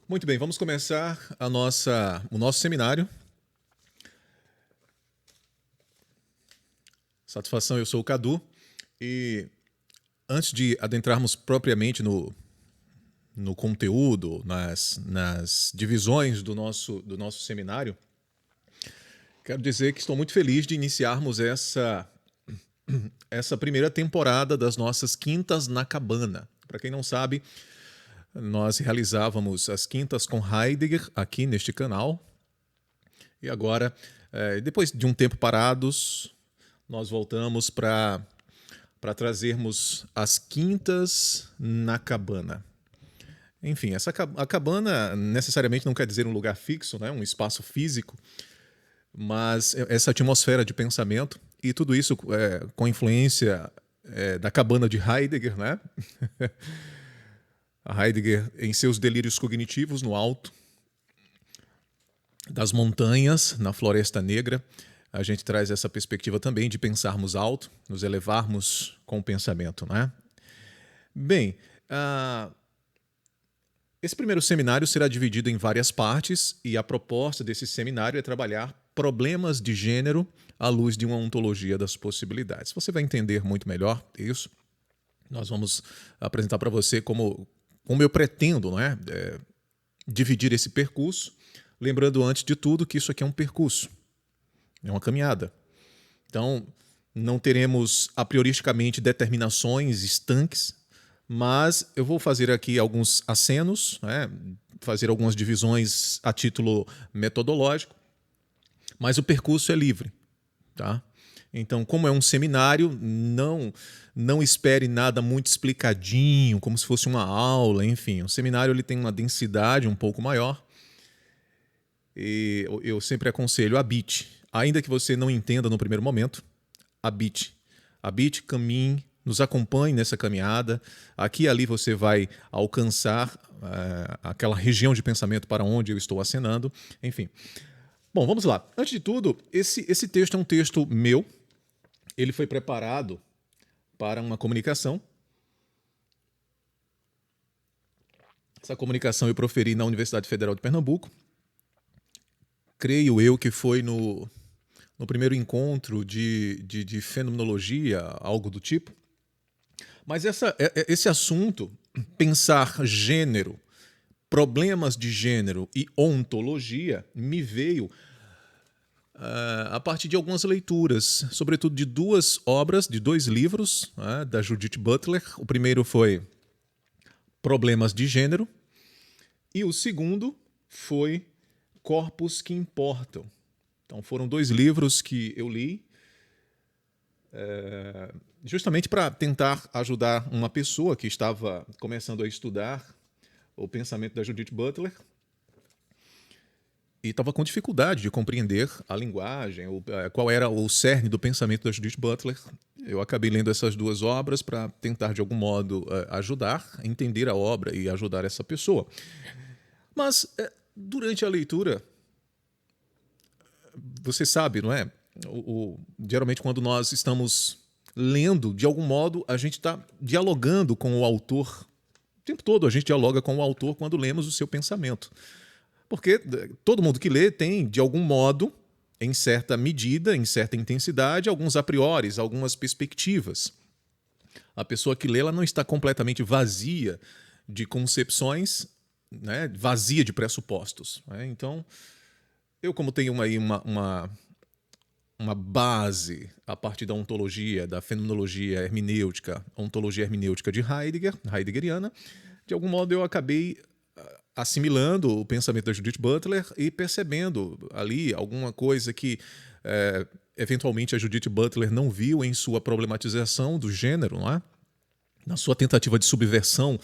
Muito bem, vamos começar o nosso seminário. Satisfação, eu sou o Cadu. E antes de adentrarmos propriamente no conteúdo, nas divisões do nosso seminário, quero dizer que estou muito feliz de iniciarmos essa primeira temporada das nossas Quintas na Cabana. Para quem não sabe, nós realizávamos as quintas com Heidegger aqui neste canal. E agora, depois de um tempo parados, nós voltamos para trazermos as quintas na cabana. Enfim, a cabana necessariamente não quer dizer um lugar fixo, né? Um espaço físico, mas essa atmosfera de pensamento, e tudo isso com influência da cabana de Heidegger, né? A Heidegger, em seus delírios cognitivos, no alto das montanhas, na Floresta Negra, a gente traz essa perspectiva também de pensarmos alto, nos elevarmos com o pensamento, né? Bem, esse primeiro seminário será dividido em várias partes e a proposta desse seminário é trabalhar problemas de gênero à luz de uma ontologia das possibilidades. Você vai entender muito melhor isso. Nós vamos apresentar para você como eu pretendo, não é? Dividir esse percurso, lembrando antes de tudo que isso aqui é um percurso, é uma caminhada. Então, não teremos a prioristicamente determinações estanques, mas eu vou fazer aqui alguns acenos, né? Fazer algumas divisões a título metodológico, mas o percurso é livre, tá? Então, como é um seminário, não espere nada muito explicadinho, como se fosse uma aula, enfim. O seminário ele tem uma densidade um pouco maior e eu sempre aconselho, habite. Ainda que você não entenda no primeiro momento, habite. Habite, caminhe, nos acompanhe nessa caminhada. Aqui e ali você vai alcançar aquela região de pensamento para onde eu estou acenando. Enfim. Bom, vamos lá. Antes de tudo, esse texto é um texto meu. Ele foi preparado para uma comunicação. Essa comunicação eu proferi na Universidade Federal de Pernambuco. Creio eu que foi no primeiro encontro de fenomenologia, algo do tipo. Mas esse assunto, pensar gênero, problemas de gênero e ontologia, me veio a partir de algumas leituras, sobretudo de duas obras, de dois livros, da Judith Butler. O primeiro foi Problemas de Gênero e o segundo foi Corpos que Importam. Então foram dois livros que eu li justamente para tentar ajudar uma pessoa que estava começando a estudar o pensamento da Judith Butler e estava com dificuldade de compreender a linguagem, qual era o cerne do pensamento da Judith Butler. Eu acabei lendo essas duas obras para tentar, de algum modo, ajudar a entender a obra e ajudar essa pessoa. Mas, durante a leitura, você sabe, não é? Geralmente, quando nós estamos lendo, de algum modo, a gente está dialogando com o autor. O tempo todo a gente dialoga com o autor quando lemos o seu pensamento. Porque todo mundo que lê tem, de algum modo, em certa medida, em certa intensidade, alguns a priori, algumas perspectivas. A pessoa que lê ela não está completamente vazia de concepções, né, vazia de pressupostos. Né? Então, eu como tenho aí uma base a partir da ontologia, da fenomenologia hermenêutica, ontologia hermenêutica de Heidegger, heideggeriana, de algum modo eu acabei assimilando o pensamento da Judith Butler e percebendo ali alguma coisa que eventualmente a Judith Butler não viu em sua problematização do gênero, não é? Na sua tentativa de subversão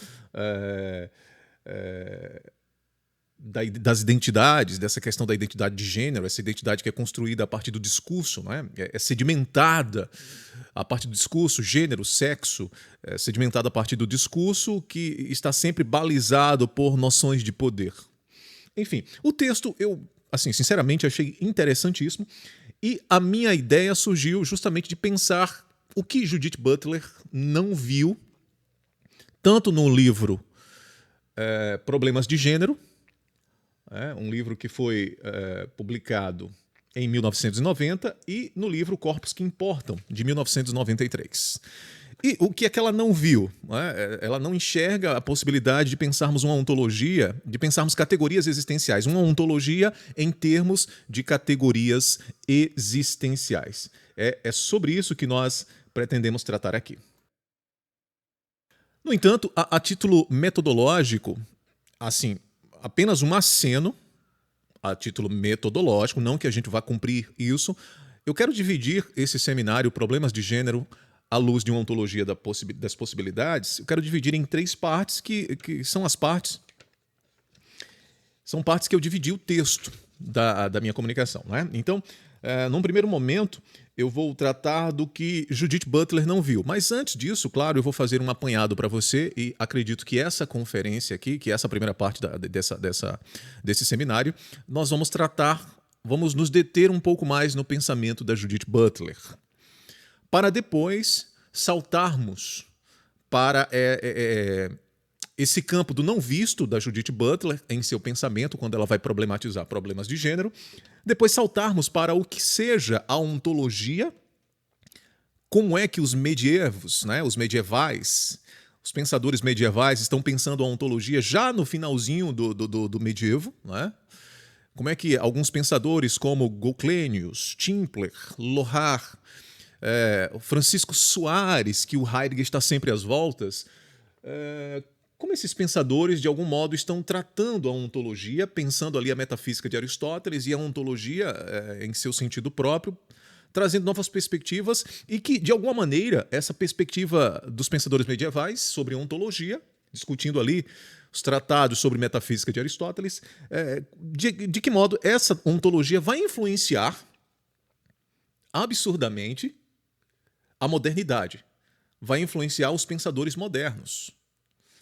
das identidades, dessa questão da identidade de gênero, essa identidade que é construída a partir do discurso, não é? É sedimentada a partir do discurso, gênero, sexo, sedimentada a partir do discurso que está sempre balizado por noções de poder. Enfim, o texto eu, assim, sinceramente, achei interessantíssimo e a minha ideia surgiu justamente de pensar o que Judith Butler não viu tanto no livro Problemas de Gênero, Um livro que foi publicado em 1990 e no livro Corpos que Importam, de 1993. E o que é que ela não viu? Ela não enxerga a possibilidade de pensarmos uma ontologia, de pensarmos categorias existenciais, uma ontologia em termos de categorias existenciais. É sobre isso que nós pretendemos tratar aqui. No entanto, a título metodológico, assim, apenas um aceno, a título metodológico, não que a gente vá cumprir isso, eu quero dividir esse seminário Problemas de Gênero à luz de uma ontologia das possibilidades, eu quero dividir em 3 partes, que são as partes... São partes que eu dividi o texto da minha comunicação. Né? Então, num primeiro momento, eu vou tratar do que Judith Butler não viu. Mas antes disso, claro, eu vou fazer um apanhado para você e acredito que essa conferência aqui, que essa primeira parte desse seminário, nós vamos nos deter um pouco mais no pensamento da Judith Butler, para depois saltarmos para esse campo do não visto da Judith Butler em seu pensamento, quando ela vai problematizar problemas de gênero, depois saltarmos para o que seja a ontologia, como é que os medievos, né, os medievais, os pensadores medievais estão pensando a ontologia já no finalzinho do medievo, né? Como é que alguns pensadores como Goclenius, Timpler, Lohar, Francisco Soares, que o Heidegger está sempre às voltas, como esses pensadores, de algum modo, estão tratando a ontologia, pensando ali a metafísica de Aristóteles e a ontologia em seu sentido próprio, trazendo novas perspectivas e que, de alguma maneira, essa perspectiva dos pensadores medievais sobre ontologia, discutindo ali os tratados sobre metafísica de Aristóteles, de que modo essa ontologia vai influenciar absurdamente a modernidade, vai influenciar os pensadores modernos,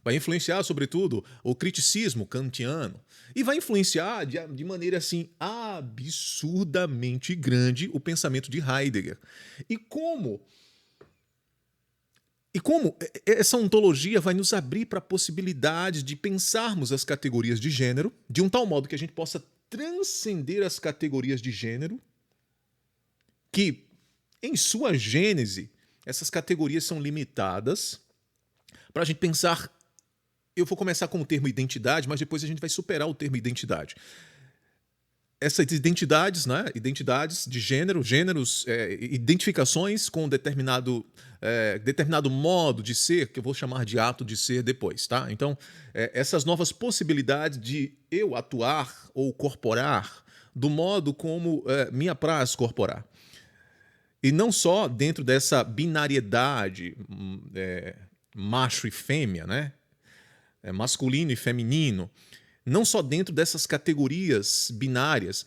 vai influenciar, sobretudo, o criticismo kantiano e vai influenciar de maneira assim absurdamente grande o pensamento de Heidegger. E como essa ontologia vai nos abrir para a possibilidade de pensarmos as categorias de gênero de um tal modo que a gente possa transcender as categorias de gênero, que, em sua gênese, essas categorias são limitadas, para a gente pensar. Eu vou começar com o termo identidade, mas depois a gente vai superar o termo identidade. Essas identidades, né? Identidades de gênero, gêneros, identificações com determinado modo de ser, que eu vou chamar de ato de ser depois. Tá? Então, essas novas possibilidades de eu atuar ou corporar do modo como me apraz corporar. E não só dentro dessa binariedade macho e fêmea, né? Masculino e feminino, não só dentro dessas categorias binárias,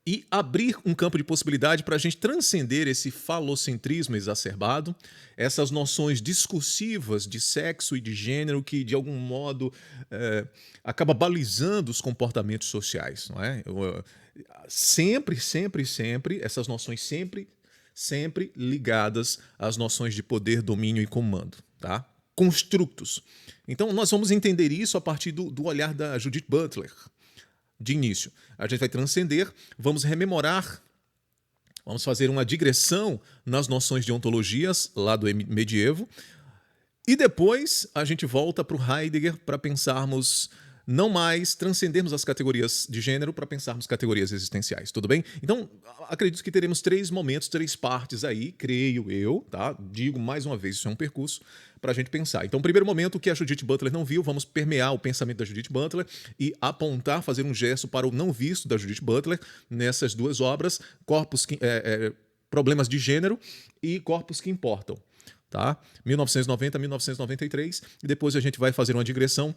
e abrir um campo de possibilidade para a gente transcender esse falocentrismo exacerbado, essas noções discursivas de sexo e de gênero que, de algum modo, acaba balizando os comportamentos sociais. Não é? Sempre, essas noções sempre ligadas às noções de poder, domínio e comando. Tá? Construtos. Então, nós vamos entender isso a partir do olhar da Judith Butler. De início, a gente vai transcender, vamos rememorar, vamos fazer uma digressão nas noções de ontologias lá do medievo, e depois a gente volta para o Heidegger para pensarmos não mais transcendermos as categorias de gênero para pensarmos categorias existenciais, tudo bem? Então, acredito que teremos 3 momentos, 3 partes aí, creio eu, tá? Digo mais uma vez, isso é um percurso para a gente pensar. Então, primeiro momento, o que a Judith Butler não viu, vamos permear o pensamento da Judith Butler e apontar, fazer um gesto para o não visto da Judith Butler nessas 2 obras, Problemas de Gênero e Corpos que Importam, tá? 1990 a 1993, e depois a gente vai fazer uma digressão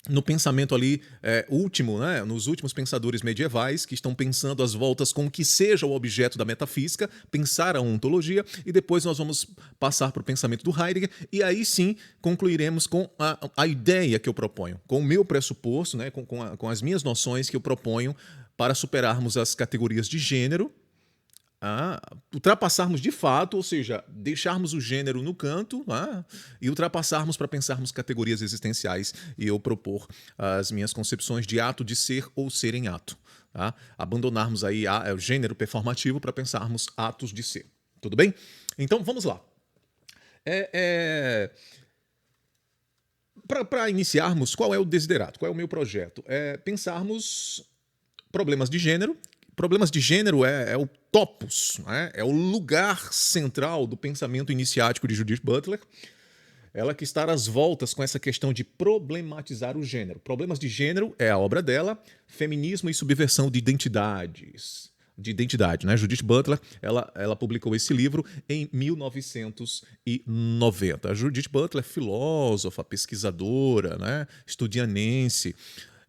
no pensamento ali último, né, nos últimos pensadores medievais que estão pensando as voltas com o que seja o objeto da metafísica, pensar a ontologia, e depois nós vamos passar para o pensamento do Heidegger, e aí sim concluiremos com a ideia que eu proponho, com o meu pressuposto, né, com as minhas noções que eu proponho para superarmos as categorias de gênero, ultrapassarmos de fato, ou seja, deixarmos o gênero no canto, e ultrapassarmos para pensarmos categorias existenciais e eu propor as minhas concepções de ato de ser ou ser em ato. Tá? Abandonarmos aí o gênero performativo para pensarmos atos de ser. Tudo bem? Então vamos lá. Para iniciarmos, qual é o desiderato? Qual é o meu projeto? É pensarmos problemas de gênero. Problemas de gênero é o topos, né? É o lugar central do pensamento iniciático de Judith Butler. Ela que está às voltas com essa questão de problematizar o gênero. Problemas de gênero é a obra dela, Feminismo e Subversão de Identidades. De identidade, né? Judith Butler, ela publicou esse livro em 1990. A Judith Butler, filósofa, pesquisadora, né? Estudianense,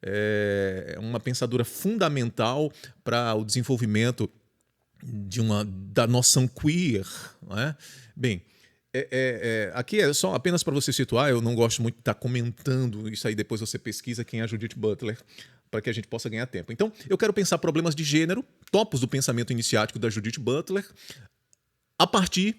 é uma pensadora fundamental para o desenvolvimento da noção queer. Né? Bem, aqui é só apenas para você situar, eu não gosto muito de estar comentando isso aí, depois você pesquisa quem é a Judith Butler, para que a gente possa ganhar tempo. Então, eu quero pensar problemas de gênero, topos do pensamento iniciático da Judith Butler, a partir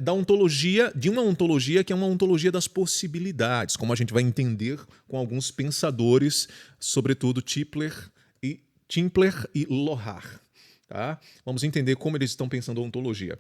da ontologia, de uma ontologia que é uma ontologia das possibilidades, como a gente vai entender com alguns pensadores, sobretudo Tipler e Lohar. Tá? Vamos entender como eles estão pensando a ontologia.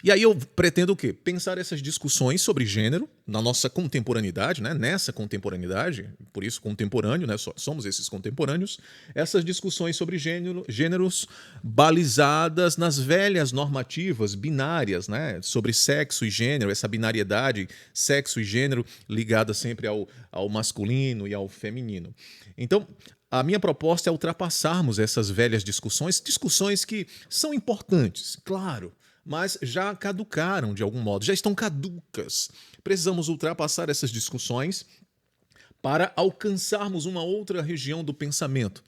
E aí eu pretendo o quê? Pensar essas discussões sobre gênero na nossa contemporaneidade, né? Nessa contemporaneidade, por isso contemporâneo, né? Somos esses contemporâneos, essas discussões sobre gêneros balizadas nas velhas normativas binárias, né? Sobre sexo e gênero, essa binariedade, sexo e gênero ligada sempre ao masculino e ao feminino. Então, a minha proposta é ultrapassarmos essas velhas discussões que são importantes, claro, mas já caducaram de algum modo, já estão caducas. Precisamos ultrapassar essas discussões para alcançarmos uma outra região do pensamento.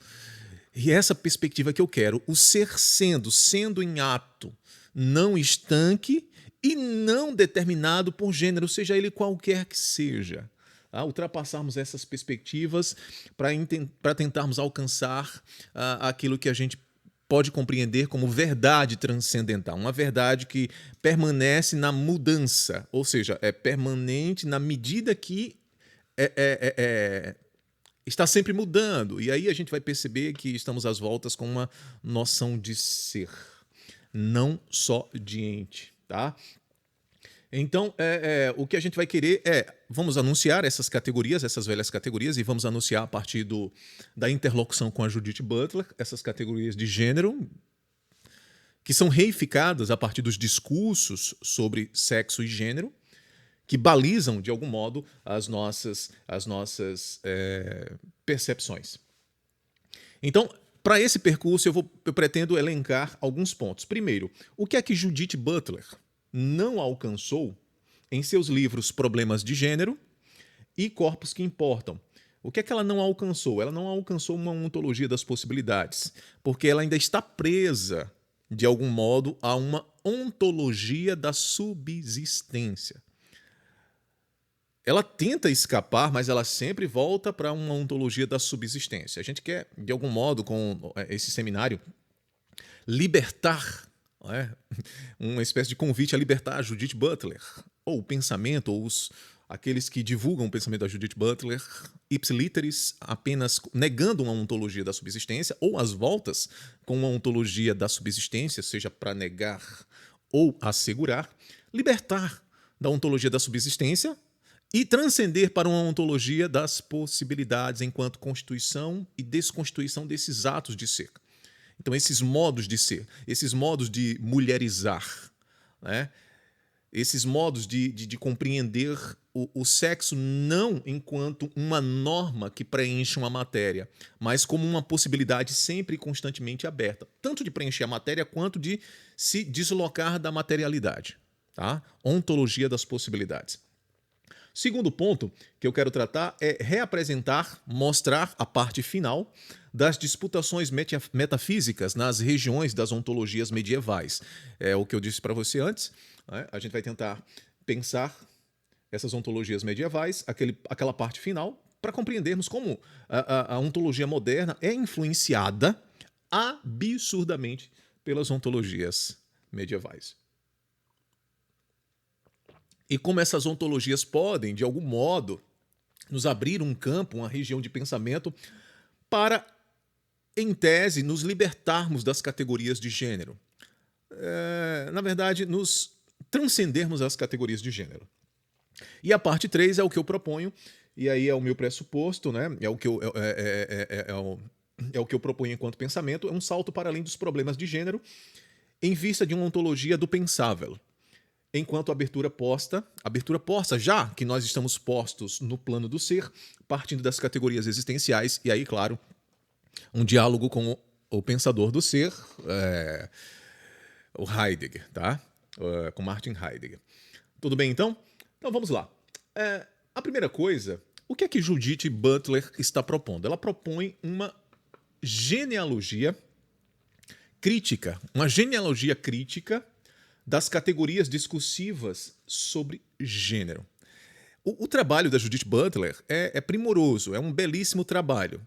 E essa perspectiva que eu quero, o ser sendo em ato, não estanque e não determinado por gênero, seja ele qualquer que seja. Ultrapassarmos essas perspectivas para tentarmos alcançar aquilo que a gente pode compreender como verdade transcendental, uma verdade que permanece na mudança, ou seja, é permanente na medida que está sempre mudando. E aí a gente vai perceber que estamos às voltas com uma noção de ser, não só de ente. Tá? Então, o que a gente vai querer vamos anunciar essas categorias, essas velhas categorias, e vamos anunciar a partir da interlocução com a Judith Butler, essas categorias de gênero, que são reificadas a partir dos discursos sobre sexo e gênero, que balizam, de algum modo, as nossas percepções. Então, para esse percurso, eu pretendo elencar alguns pontos. Primeiro, o que é que Judith Butler não alcançou em seus livros Problemas de Gênero e Corpos que Importam? O que é que ela não alcançou? Ela não alcançou uma ontologia das possibilidades, porque ela ainda está presa, de algum modo, a uma ontologia da subsistência. Ela tenta escapar, mas ela sempre volta para uma ontologia da subsistência. A gente quer, de algum modo, com esse seminário, libertar, uma espécie de convite a libertar a Judith Butler, ou o pensamento, ou aqueles que divulgam o pensamento da Judith Butler, ipsiliteris, apenas negando uma ontologia da subsistência, ou as voltas com uma ontologia da subsistência, seja para negar ou assegurar, libertar da ontologia da subsistência e transcender para uma ontologia das possibilidades enquanto constituição e desconstituição desses atos de ser. Então, esses modos de ser, esses modos de mulherizar, né? Esses modos de compreender o sexo não enquanto uma norma que preenche uma matéria, mas como uma possibilidade sempre e constantemente aberta, tanto de preencher a matéria quanto de se deslocar da materialidade. Tá? Ontologia das possibilidades. Segundo ponto que eu quero tratar é reapresentar, mostrar a parte final das disputações metafísicas nas regiões das ontologias medievais. É o que eu disse para você antes, né? A gente vai tentar pensar essas ontologias medievais, aquela parte final, para compreendermos como a ontologia moderna é influenciada absurdamente pelas ontologias medievais. E como essas ontologias podem, de algum modo, nos abrir um campo, uma região de pensamento para, em tese, nos libertarmos das categorias de gênero. Na verdade, nos transcendermos as categorias de gênero. E a parte 3 é o que eu proponho, e aí é o meu pressuposto, né? É o que eu proponho enquanto pensamento, é um salto para além dos problemas de gênero, em vista de uma ontologia do pensável. Enquanto abertura posta, já que nós estamos postos no plano do ser, partindo das categorias existenciais, e aí, claro, um diálogo com o pensador do ser, o Heidegger, tá? Com Martin Heidegger. Tudo bem, então? Então vamos lá. A primeira coisa, o que é que Judith Butler está propondo? Ela propõe uma genealogia crítica, das categorias discursivas sobre gênero. O trabalho da Judith Butler é primoroso, é um belíssimo trabalho.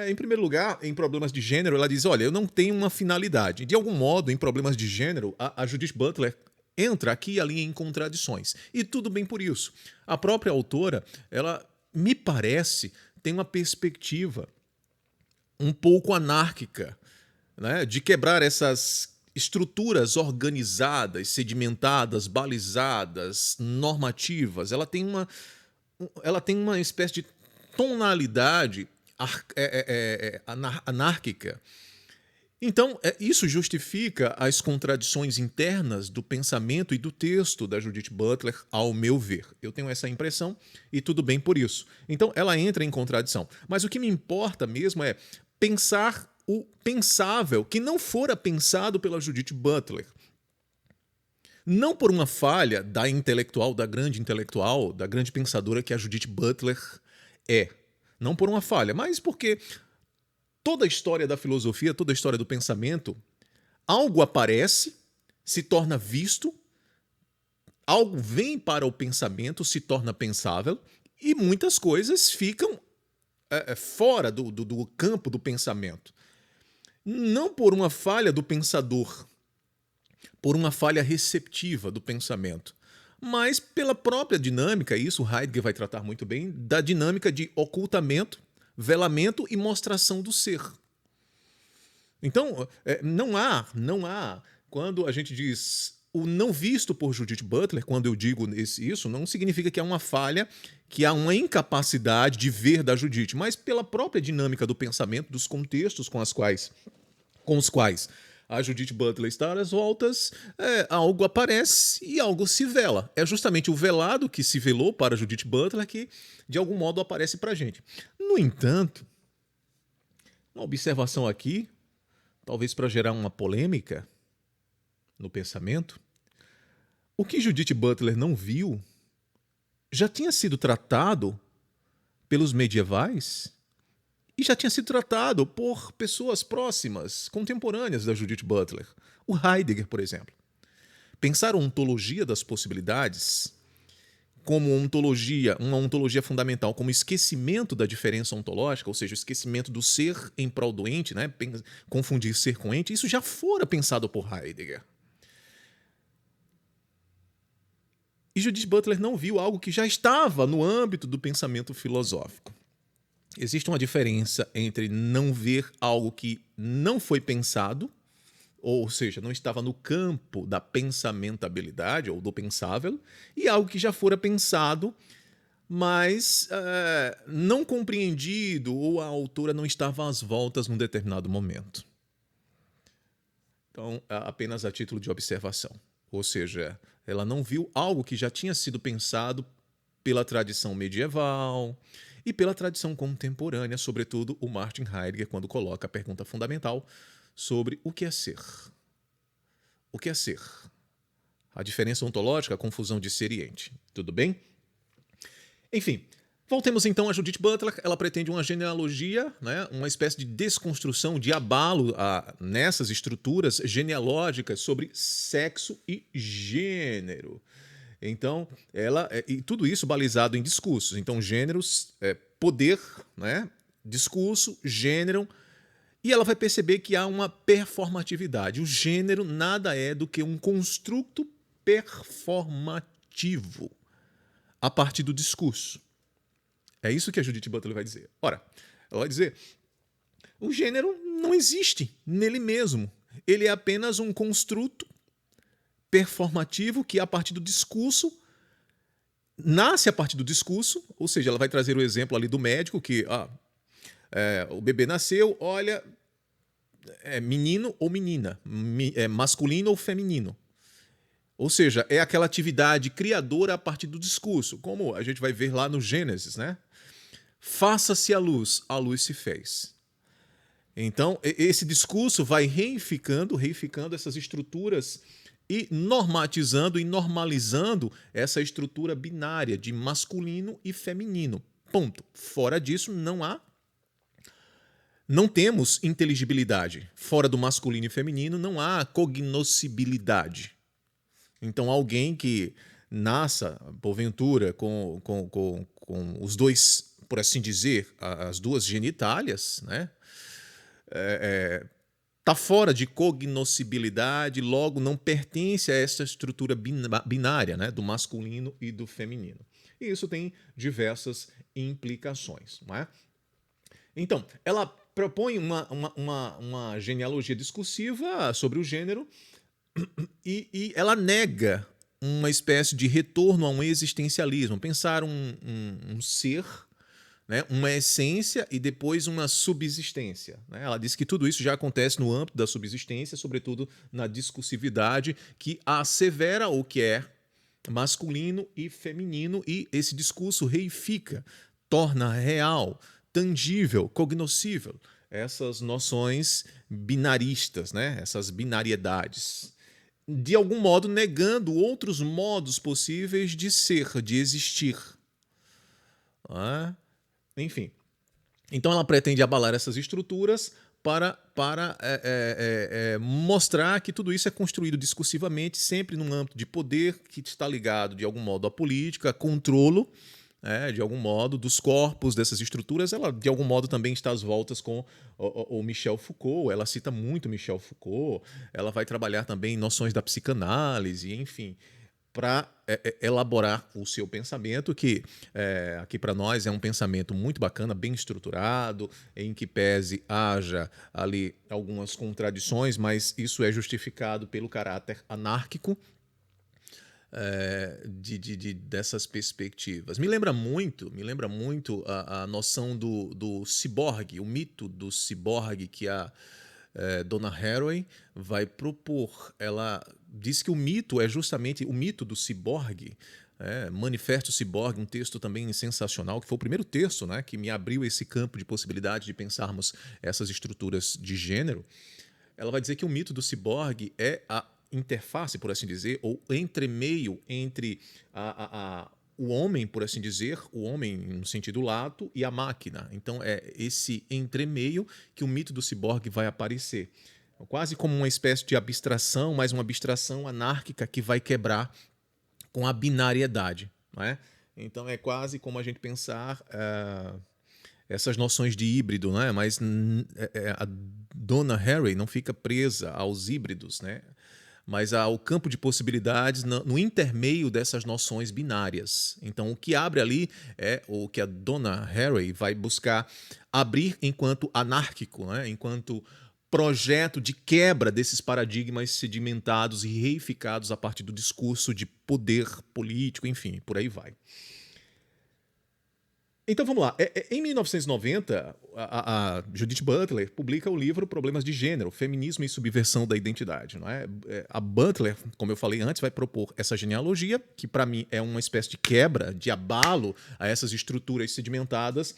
Em primeiro lugar, em problemas de gênero, ela diz, olha, eu não tenho uma finalidade. De algum modo, em problemas de gênero, a Judith Butler entra aqui e ali em contradições. E tudo bem por isso. A própria autora, ela, me parece, tem uma perspectiva um pouco anárquica, né, de quebrar essas estruturas organizadas, sedimentadas, balizadas, normativas. Ela tem uma espécie de tonalidade anárquica. Então, isso justifica as contradições internas do pensamento e do texto da Judith Butler, ao meu ver. Eu tenho essa impressão e tudo bem por isso. Então, ela entra em contradição. Mas o que me importa mesmo é pensar o pensável que não fora pensado pela Judith Butler. Não por uma falha da grande pensadora que a Judith Butler é. Não por uma falha, mas porque toda a história da filosofia, toda a história do pensamento, algo aparece, se torna visto, algo vem para o pensamento, se torna pensável, e muitas coisas ficam fora do campo do pensamento. Não por uma falha do pensador, por uma falha receptiva do pensamento, mas pela própria dinâmica, isso Heidegger vai tratar muito bem, da dinâmica de ocultamento, velamento e mostração do ser. Então, não há, quando a gente diz o não visto por Judith Butler, quando eu digo isso, não significa que há uma falha, que há uma incapacidade de ver da Judith, mas pela própria dinâmica do pensamento, dos contextos com os quais a Judith Butler está às voltas, algo aparece e algo se vela. É justamente o velado que se velou para a Judith Butler que, de algum modo, aparece para a gente. No entanto, uma observação aqui, talvez para gerar uma polêmica no pensamento, o que Judith Butler não viu já tinha sido tratado pelos medievais e já tinha sido tratado por pessoas próximas, contemporâneas da Judith Butler. O Heidegger, por exemplo. Pensar a ontologia das possibilidades como uma ontologia fundamental, como esquecimento da diferença ontológica, ou seja, o esquecimento do ser em prol do ente, né? Confundir ser com ente, isso já fora pensado por Heidegger. E Judith Butler não viu algo que já estava no âmbito do pensamento filosófico. Existe uma diferença entre não ver algo que não foi pensado, ou seja, não estava no campo da pensamentabilidade ou do pensável, e algo que já fora pensado, mas não compreendido ou a autora não estava às voltas num determinado momento. Então, apenas a título de observação. Ou seja, ela não viu algo que já tinha sido pensado pela tradição medieval e pela tradição contemporânea, sobretudo o Martin Heidegger, quando coloca a pergunta fundamental sobre o que é ser. O que é ser? A diferença ontológica, a confusão de ser e ente. Tudo bem? Enfim, voltemos então a Judith Butler. Ela pretende uma genealogia, né, uma espécie de desconstrução, de abalo nessas estruturas genealógicas sobre sexo e gênero. Então, e tudo isso balizado em discursos. Então, gêneros, poder, né, discurso, gênero E ela vai perceber que há uma performatividade. O gênero nada é do que um construto performativo a partir do discurso. É isso que a Judith Butler vai dizer. Ora, ela vai dizer, o gênero não existe nele mesmo. Ele é apenas um construto performativo que, a partir do discurso, nasce a partir do discurso, ou seja, ela vai trazer o exemplo ali do médico que o bebê nasceu, olha, é menino ou menina, é masculino ou feminino. Ou seja, é aquela atividade criadora a partir do discurso, como a gente vai ver lá no Gênesis, né? Faça-se a luz se fez. Então, esse discurso vai reificando essas estruturas e normatizando e normalizando essa estrutura binária de masculino e feminino. Ponto. Fora disso, não temos inteligibilidade. Fora do masculino e feminino, não há cognoscibilidade. Então, alguém que nasça, porventura, com os dois, por assim dizer, as duas genitálias, né? Está fora de cognoscibilidade, logo não pertence a essa estrutura binária, né? Do masculino e do feminino. E isso tem diversas implicações, não é? Então, ela propõe uma genealogia discursiva sobre o gênero e ela nega uma espécie de retorno a um existencialismo, pensar um ser, né, uma essência e depois uma subsistência. Né? Ela diz que tudo isso já acontece no âmbito da subsistência, sobretudo na discursividade que assevera o que é masculino e feminino, e esse discurso reifica, torna real, tangível, cognoscível essas noções binaristas, né? Essas binariedades, de algum modo negando outros modos possíveis de ser, de existir. Enfim, então ela pretende abalar essas estruturas para mostrar que tudo isso é construído discursivamente, sempre num âmbito de poder que está ligado, de algum modo, à política, a controlo, de algum modo, dos corpos dessas estruturas. Ela, de algum modo, também está às voltas com o Michel Foucault. Ela cita muito Michel Foucault. Ela vai trabalhar também noções da psicanálise, enfim, para elaborar o seu pensamento, que aqui para nós é um pensamento muito bacana, bem estruturado, em que pese haja ali algumas contradições, mas isso é justificado pelo caráter anárquico dessas perspectivas. Me lembra muito a noção do ciborgue, o mito do ciborgue que a Donna Haraway vai propor. Ela diz que o mito é justamente o mito do ciborgue, Manifesto Ciborgue, um texto também sensacional, que foi o primeiro texto, né, que me abriu esse campo de possibilidade de pensarmos essas estruturas de gênero. Ela vai dizer que o mito do ciborgue é a interface, por assim dizer, ou entremeio entre o homem, por assim dizer, o homem no sentido lato, e a máquina. Então é esse entremeio que o mito do ciborgue vai aparecer. Quase como uma espécie de abstração, mas uma abstração anárquica que vai quebrar com a binariedade. Não é? Então é quase como a gente pensar essas noções de híbrido, né? Mas a Donna Haraway não fica presa aos híbridos, né? Mas ao campo de possibilidades no intermeio dessas noções binárias. Então, o que abre ali é o que a Donna Haraway vai buscar abrir enquanto anárquico, né? Enquanto projeto de quebra desses paradigmas sedimentados e reificados a partir do discurso de poder político, enfim, por aí vai. Então vamos lá. Em 1990, a Judith Butler publica o livro Problemas de Gênero, Feminismo e Subversão da Identidade. Não é? A Butler, como eu falei antes, vai propor essa genealogia, que para mim é uma espécie de quebra, de abalo a essas estruturas sedimentadas,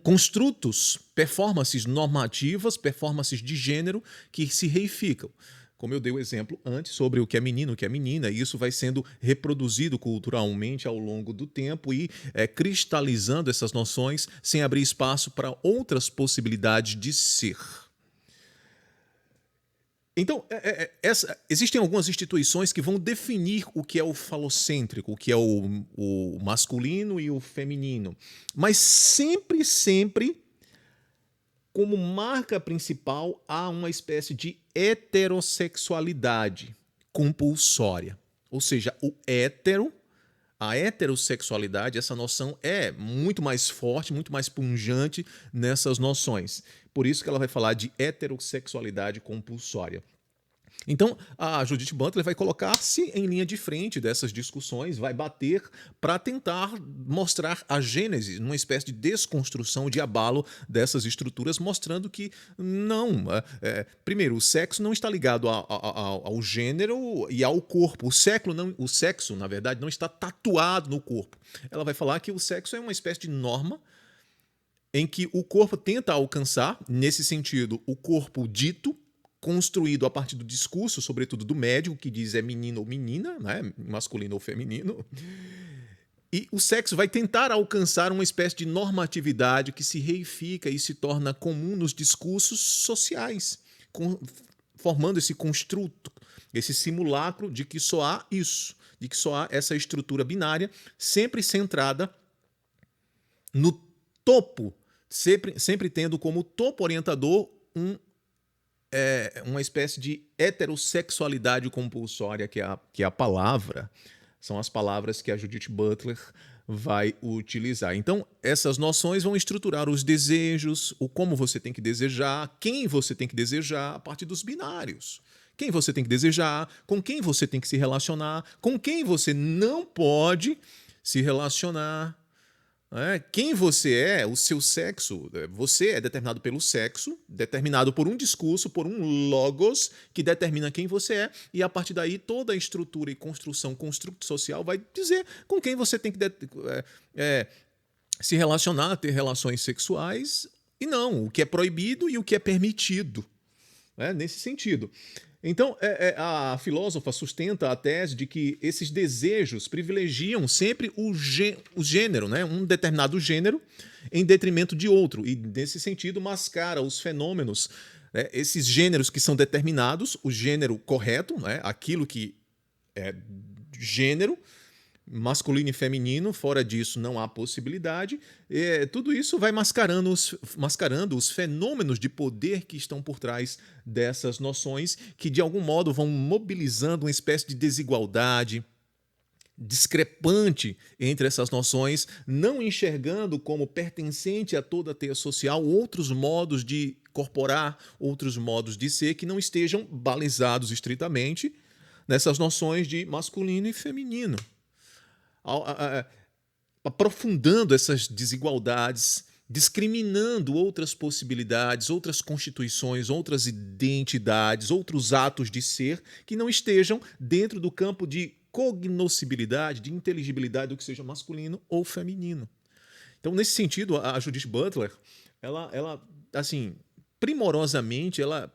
construtos, performances normativas, performances de gênero que se reificam. Como eu dei o exemplo antes sobre o que é menino, o que é menina, e isso vai sendo reproduzido culturalmente ao longo do tempo e cristalizando essas noções sem abrir espaço para outras possibilidades de ser. Então, existem algumas instituições que vão definir o que é o falocêntrico, o que é o masculino e o feminino, mas sempre como marca principal há uma espécie de heterossexualidade compulsória. Ou seja, a heterossexualidade, essa noção é muito mais forte, muito mais pungente nessas noções. Por isso que ela vai falar de heterossexualidade compulsória. Então, a Judith Butler vai colocar-se em linha de frente dessas discussões, vai bater para tentar mostrar a gênese, numa espécie de desconstrução, de abalo dessas estruturas, mostrando que não. Primeiro, o sexo não está ligado ao gênero e ao corpo. O sexo, na verdade, não está tatuado no corpo. Ela vai falar que o sexo é uma espécie de norma em que o corpo tenta alcançar, nesse sentido, o corpo dito, construído a partir do discurso, sobretudo do médico, que diz é menino ou menina, né? Masculino ou feminino. E o sexo vai tentar alcançar uma espécie de normatividade que se reifica e se torna comum nos discursos sociais, formando esse construto, esse simulacro de que só há isso, de que só há essa estrutura binária, sempre centrada no topo, sempre tendo como topo orientador uma espécie de heterossexualidade compulsória, que é a palavra, são as palavras que a Judith Butler vai utilizar. Então, essas noções vão estruturar os desejos, o como você tem que desejar, quem você tem que desejar, a partir dos binários. Quem você tem que desejar, com quem você tem que se relacionar, com quem você não pode se relacionar. Quem você é, o seu sexo, você é determinado pelo sexo, determinado por um discurso, por um logos que determina quem você é, e a partir daí toda a estrutura e construto social vai dizer com quem você tem que se relacionar, ter relações sexuais, e não, o que é proibido e o que é permitido, nesse sentido. Então, a filósofa sustenta a tese de que esses desejos privilegiam sempre o gênero, um determinado gênero, em detrimento de outro. E, nesse sentido, mascara os fenômenos, esses gêneros que são determinados, o gênero correto, aquilo que é gênero, masculino e feminino, fora disso não há possibilidade. Tudo isso vai mascarando os fenômenos de poder que estão por trás dessas noções, que de algum modo vão mobilizando uma espécie de desigualdade discrepante entre essas noções, não enxergando como pertencente a toda a teia social outros modos de corporar, outros modos de ser que não estejam balizados estritamente nessas noções de masculino e feminino. Aprofundando essas desigualdades, discriminando outras possibilidades, outras constituições, outras identidades, outros atos de ser que não estejam dentro do campo de cognoscibilidade, de inteligibilidade do que seja masculino ou feminino. Então, nesse sentido, a Judith Butler, ela assim, primorosamente, ela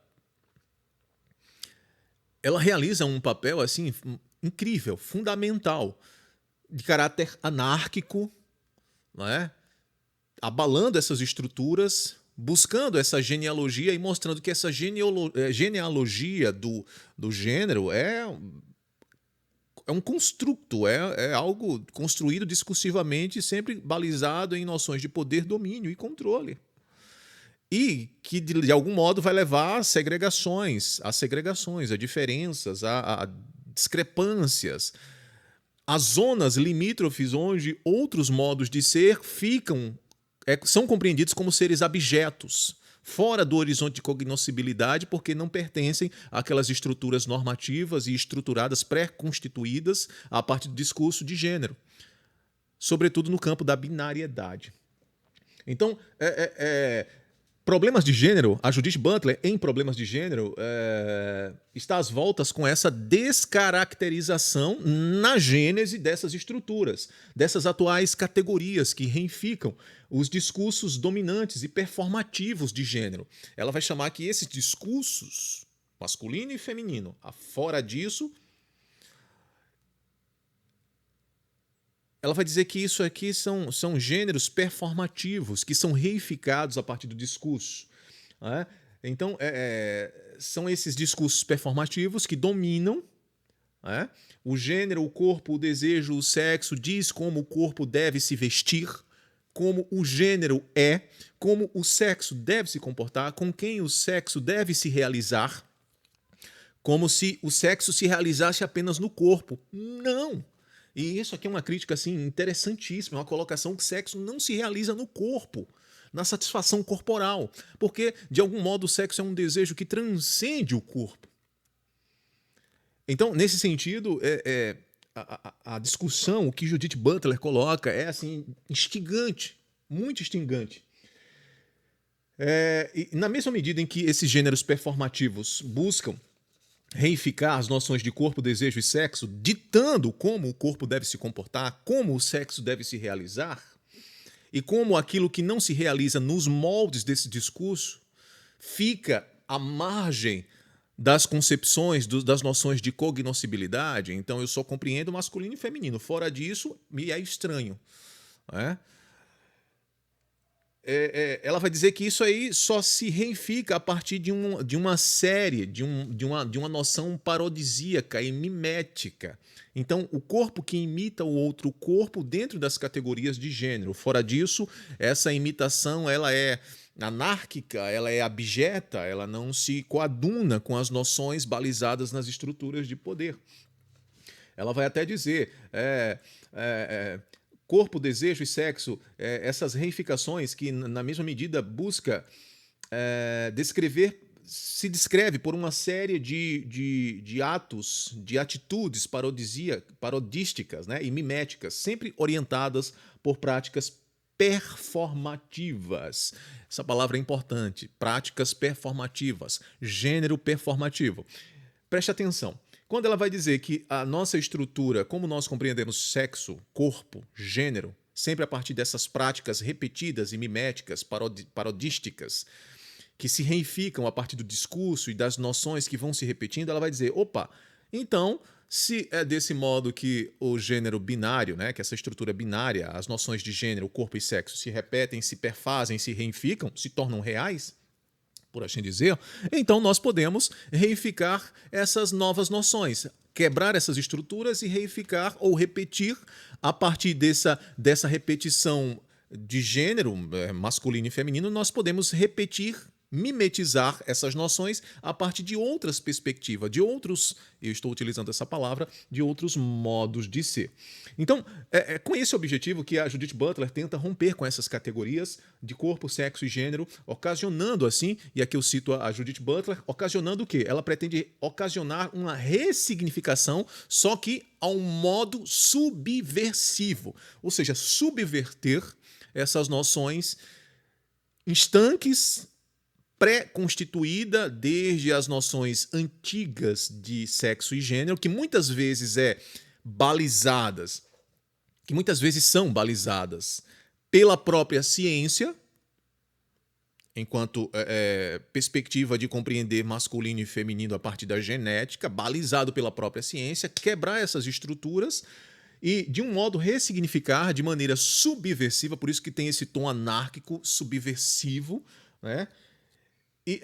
realiza um papel assim incrível, fundamental, de caráter anárquico, abalando essas estruturas, buscando essa genealogia e mostrando que essa genealogia do gênero é um construto, é algo construído discursivamente, sempre balizado em noções de poder, domínio e controle. E que, de algum modo, vai levar a segregações, a diferenças, a discrepâncias, as zonas limítrofes onde outros modos de ser são compreendidos como seres abjetos, fora do horizonte de cognoscibilidade, porque não pertencem àquelas estruturas normativas e estruturadas pré-constituídas a partir do discurso de gênero, sobretudo no campo da binariedade. Então, problemas de gênero, a Judith Butler, em Problemas de Gênero, está às voltas com essa descaracterização na gênese dessas estruturas, dessas atuais categorias que reificam os discursos dominantes e performativos de gênero. Ela vai chamar que esses discursos, masculino e feminino, fora disso, ela vai dizer que isso aqui são gêneros performativos, que são reificados a partir do discurso. Então, são esses discursos performativos que dominam o gênero, o corpo, o desejo, o sexo, diz como o corpo deve se vestir, como o gênero é, como o sexo deve se comportar, com quem o sexo deve se realizar, como se o sexo se realizasse apenas no corpo. Não! E isso aqui é uma crítica assim, interessantíssima, uma colocação que o sexo não se realiza no corpo, na satisfação corporal, porque, de algum modo, o sexo é um desejo que transcende o corpo. Então, nesse sentido, a discussão, o que Judith Butler coloca é assim, instigante, muito instigante. E na mesma medida em que esses gêneros performativos buscam reificar as noções de corpo, desejo e sexo, ditando como o corpo deve se comportar, como o sexo deve se realizar, e como aquilo que não se realiza nos moldes desse discurso fica à margem das concepções, das noções de cognoscibilidade. Então eu só compreendo masculino e feminino. Fora disso, me é estranho. Né? Ela vai dizer que isso aí só se reifica a partir de uma série, de uma noção parodisíaca e mimética. Então, o corpo que imita o outro corpo dentro das categorias de gênero. Fora disso, essa imitação ela é anárquica, ela é abjeta, ela não se coaduna com as noções balizadas nas estruturas de poder. Ela vai até dizer... corpo, desejo e sexo, essas reificações que, na mesma medida, busca se descreve por uma série de atos, de atitudes parodísticas, né, e miméticas, sempre orientadas por práticas performativas. Essa palavra é importante, práticas performativas, gênero performativo. Preste atenção. Quando ela vai dizer que a nossa estrutura, como nós compreendemos sexo, corpo, gênero, sempre a partir dessas práticas repetidas e miméticas, parodísticas, que se reificam a partir do discurso e das noções que vão se repetindo, ela vai dizer, opa, então, se é desse modo que o gênero binário, né, que essa estrutura binária, as noções de gênero, corpo e sexo se repetem, se perfazem, se reificam, se tornam reais, por assim dizer, então nós podemos reificar essas novas noções, quebrar essas estruturas e reificar ou repetir a partir dessa repetição de gênero masculino e feminino, nós podemos repetir, mimetizar essas noções a partir de outras perspectivas, de outros, eu estou utilizando essa palavra, de outros modos de ser. Então, com esse objetivo que a Judith Butler tenta romper com essas categorias de corpo, sexo e gênero, ocasionando assim, e aqui eu cito a Judith Butler, ocasionando o quê? Ela pretende ocasionar uma ressignificação, só que a um modo subversivo, ou seja, subverter essas noções estanques, pré-constituída desde as noções antigas de sexo e gênero, que muitas vezes são balizadas pela própria ciência, enquanto perspectiva de compreender masculino e feminino a partir da genética, balizado pela própria ciência, quebrar essas estruturas e, de um modo, ressignificar de maneira subversiva, por isso que tem esse tom anárquico, subversivo, né? E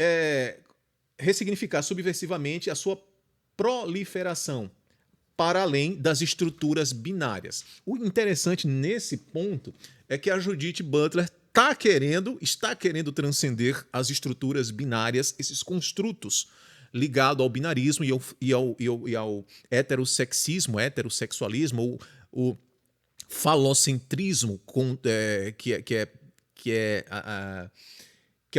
ressignificar subversivamente a sua proliferação para além das estruturas binárias. O interessante nesse ponto é que a Judith Butler está querendo transcender as estruturas binárias, esses construtos ligados ao binarismo e ao heterossexualismo, ou o falocentrismo, que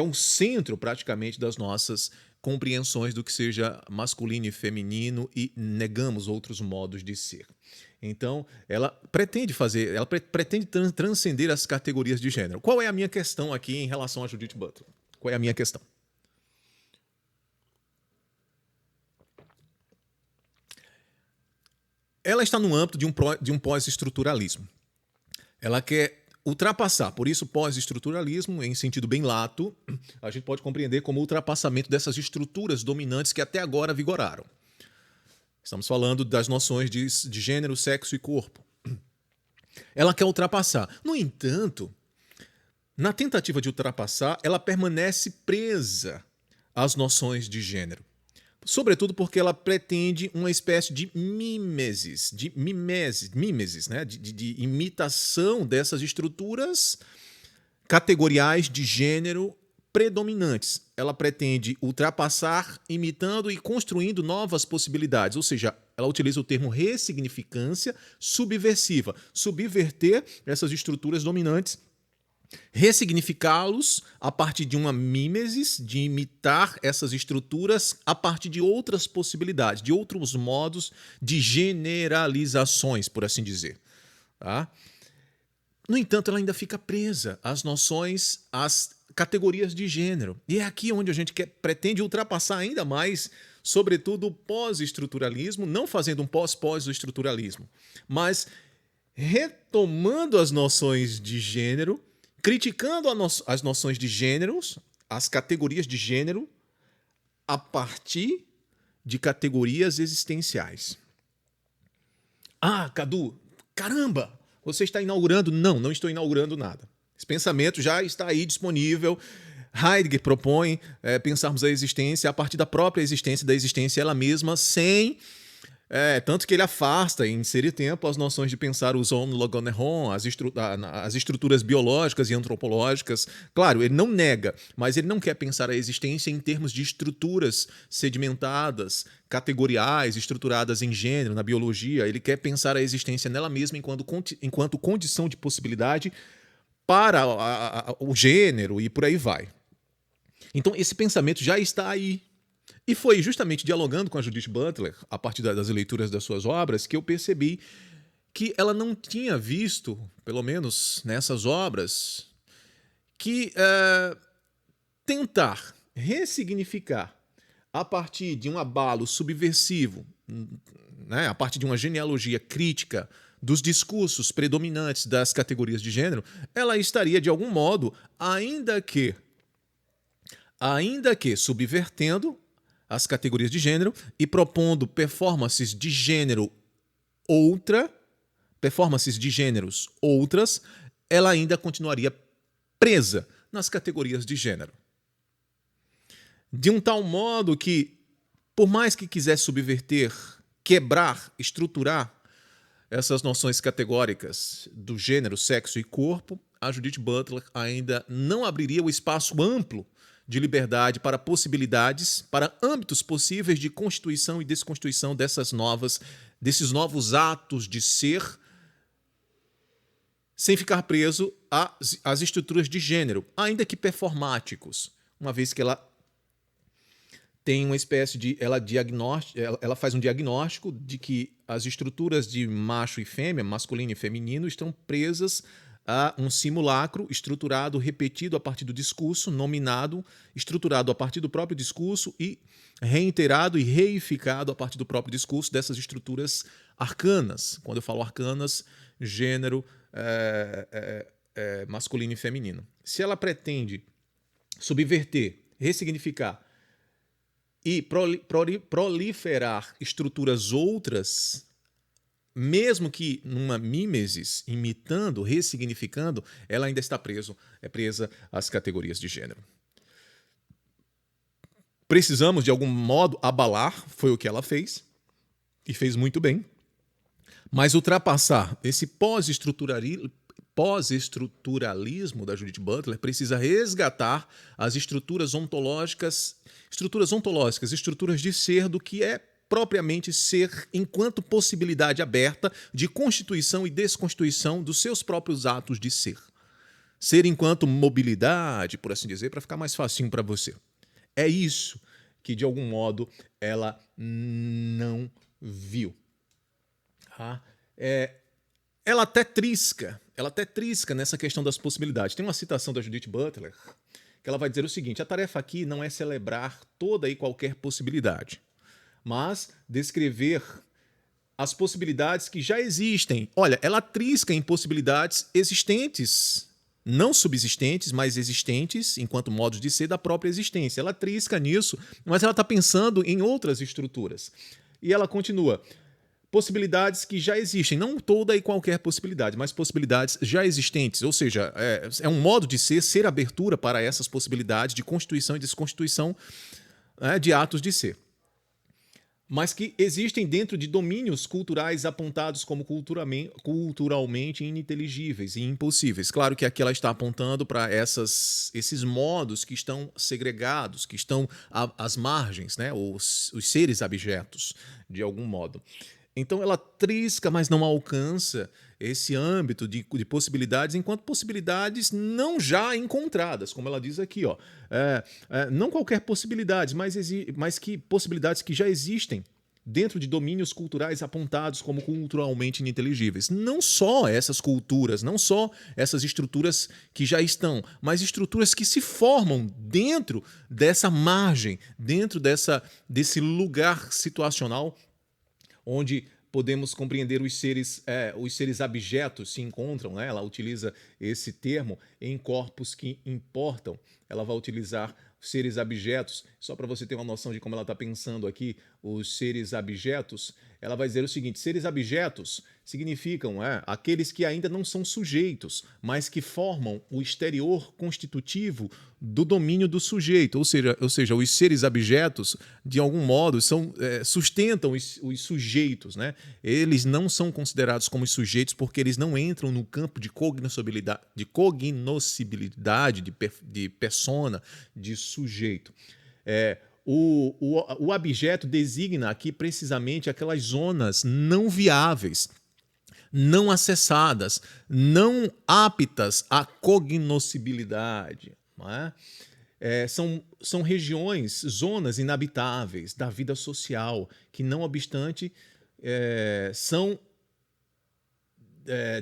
é um centro praticamente das nossas compreensões do que seja masculino e feminino e negamos outros modos de ser. Então, ela pretende transcender as categorias de gênero. Qual é a minha questão aqui em relação a Judith Butler? Qual é a minha questão? Ela está no âmbito de um pós-estruturalismo. Ela quer ultrapassar, por isso pós-estruturalismo, em sentido bem lato, a gente pode compreender como ultrapassamento dessas estruturas dominantes que até agora vigoraram. Estamos falando das noções de gênero, sexo e corpo. Ela quer ultrapassar. No entanto, na tentativa de ultrapassar, ela permanece presa às noções de gênero. Sobretudo porque ela pretende uma espécie de mimesis, né? de imitação dessas estruturas categoriais de gênero predominantes. Ela pretende ultrapassar, imitando e construindo novas possibilidades, ou seja, ela utiliza o termo ressignificância subversiva, subverter essas estruturas dominantes, ressignificá-los a partir de uma mímesis, de imitar essas estruturas a partir de outras possibilidades, de outros modos de generalizações, por assim dizer. Tá? No entanto, ela ainda fica presa às noções, às categorias de gênero. E é aqui onde a gente pretende ultrapassar ainda mais, sobretudo o pós-estruturalismo, não fazendo um pós-estruturalismo, mas retomando as noções de gênero, criticando as noções de gêneros, as categorias de gênero, a partir de categorias existenciais. Ah, Cadu, caramba! Você está inaugurando? Não, não estou inaugurando nada. Esse pensamento já está aí disponível. Heidegger propõe pensarmos a existência a partir da própria existência, da existência ela mesma, sem... tanto que ele afasta, em Ser e Tempo, as noções de pensar o Zoon Logoneron, as estruturas biológicas e antropológicas. Claro, ele não nega, mas ele não quer pensar a existência em termos de estruturas sedimentadas, categoriais, estruturadas em gênero, na biologia. Ele quer pensar a existência nela mesma enquanto condição de possibilidade para o gênero e por aí vai. Então, esse pensamento já está aí. E foi justamente dialogando com a Judith Butler, a partir das leituras das suas obras, que eu percebi que ela não tinha visto, pelo menos nessas obras, que tentar ressignificar a partir de um abalo subversivo, né, a partir de uma genealogia crítica dos discursos predominantes das categorias de gênero, ela estaria, de algum modo, ainda que subvertendo as categorias de gênero e propondo performances de gêneros outras, ela ainda continuaria presa nas categorias de gênero. De um tal modo que, por mais que quisesse subverter, quebrar, estruturar essas noções categóricas do gênero, sexo e corpo, a Judith Butler ainda não abriria o espaço amplo de liberdade para possibilidades, para âmbitos possíveis de constituição e desconstituição desses novos atos de ser, sem ficar preso às estruturas de gênero, ainda que performáticos, uma vez que ela tem uma espécie de... Ela faz um diagnóstico de que as estruturas de macho e fêmea, masculino e feminino, estão presas a um simulacro estruturado, repetido a partir do discurso, nominado, estruturado a partir do próprio discurso e reiterado e reificado a partir do próprio discurso dessas estruturas arcanas. Quando eu falo arcanas, gênero, masculino e feminino. Se ela pretende subverter, ressignificar e proliferar estruturas outras, mesmo que numa mímesis, imitando, ressignificando, ela ainda está presa às categorias de gênero. Precisamos, de algum modo, abalar, foi o que ela fez, e fez muito bem, mas ultrapassar esse pós-estruturalismo da Judith Butler precisa resgatar as estruturas ontológicas, estruturas de ser do que é propriamente ser enquanto possibilidade aberta de constituição e desconstituição dos seus próprios atos de ser. Ser enquanto mobilidade, por assim dizer, para ficar mais facinho para você. É isso que, de algum modo, ela não viu. Ela até trisca nessa questão das possibilidades. Tem uma citação da Judith Butler que ela vai dizer o seguinte: a tarefa aqui não é celebrar toda e qualquer possibilidade, mas descrever as possibilidades que já existem. Olha, ela trisca em possibilidades existentes, não subsistentes, mas existentes enquanto modos de ser da própria existência. Ela trisca nisso, mas ela está pensando em outras estruturas. E ela continua: possibilidades que já existem, não toda e qualquer possibilidade, mas possibilidades já existentes, ou seja, é um modo de ser abertura para essas possibilidades de constituição e desconstituição de atos de ser. mas que existem dentro de domínios culturais apontados como culturalmente ininteligíveis e impossíveis. Claro que aqui ela está apontando para esses modos que estão segregados, que estão às margens, né? Os seres abjetos, de algum modo. Então ela trisca, mas não alcança esse âmbito de possibilidades, enquanto possibilidades não já encontradas, como ela diz aqui, ó. Não qualquer possibilidade, mas que possibilidades que já existem dentro de domínios culturais apontados como culturalmente ininteligíveis. Não só essas culturas, não só essas estruturas que já estão, mas estruturas que se formam dentro dessa margem, dentro desse lugar situacional onde podemos compreender os seres abjetos se encontram, né? Ela utiliza esse termo em corpos que importam. Ela vai utilizar seres abjetos, só para você ter uma noção de como ela está pensando aqui, os seres abjetos, ela vai dizer o seguinte: seres abjetos significam aqueles que ainda não são sujeitos, mas que formam o exterior constitutivo do domínio do sujeito, ou seja, os seres abjetos, de algum modo, sustentam os sujeitos, né? Eles não são considerados como sujeitos porque eles não entram no campo de cognoscibilidade, de persona, de sujeito. O abjeto designa aqui precisamente aquelas zonas não viáveis, não acessadas, não aptas à cognoscibilidade. Não é? São regiões, zonas inabitáveis da vida social, que, não obstante, são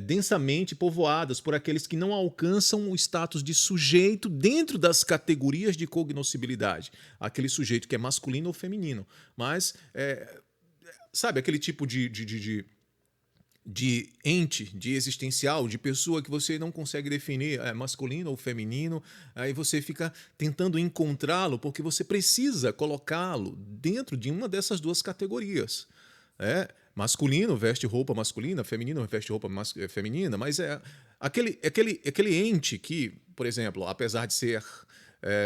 densamente povoadas por aqueles que não alcançam o status de sujeito dentro das categorias de cognoscibilidade. Aquele sujeito que é masculino ou feminino. Mas, sabe, aquele tipo de ente, de existencial, de pessoa que você não consegue definir, masculino ou feminino, aí você fica tentando encontrá-lo porque você precisa colocá-lo dentro de uma dessas duas categorias. Masculino veste roupa masculina, feminino veste roupa feminina, mas aquele ente que, por exemplo, apesar de ser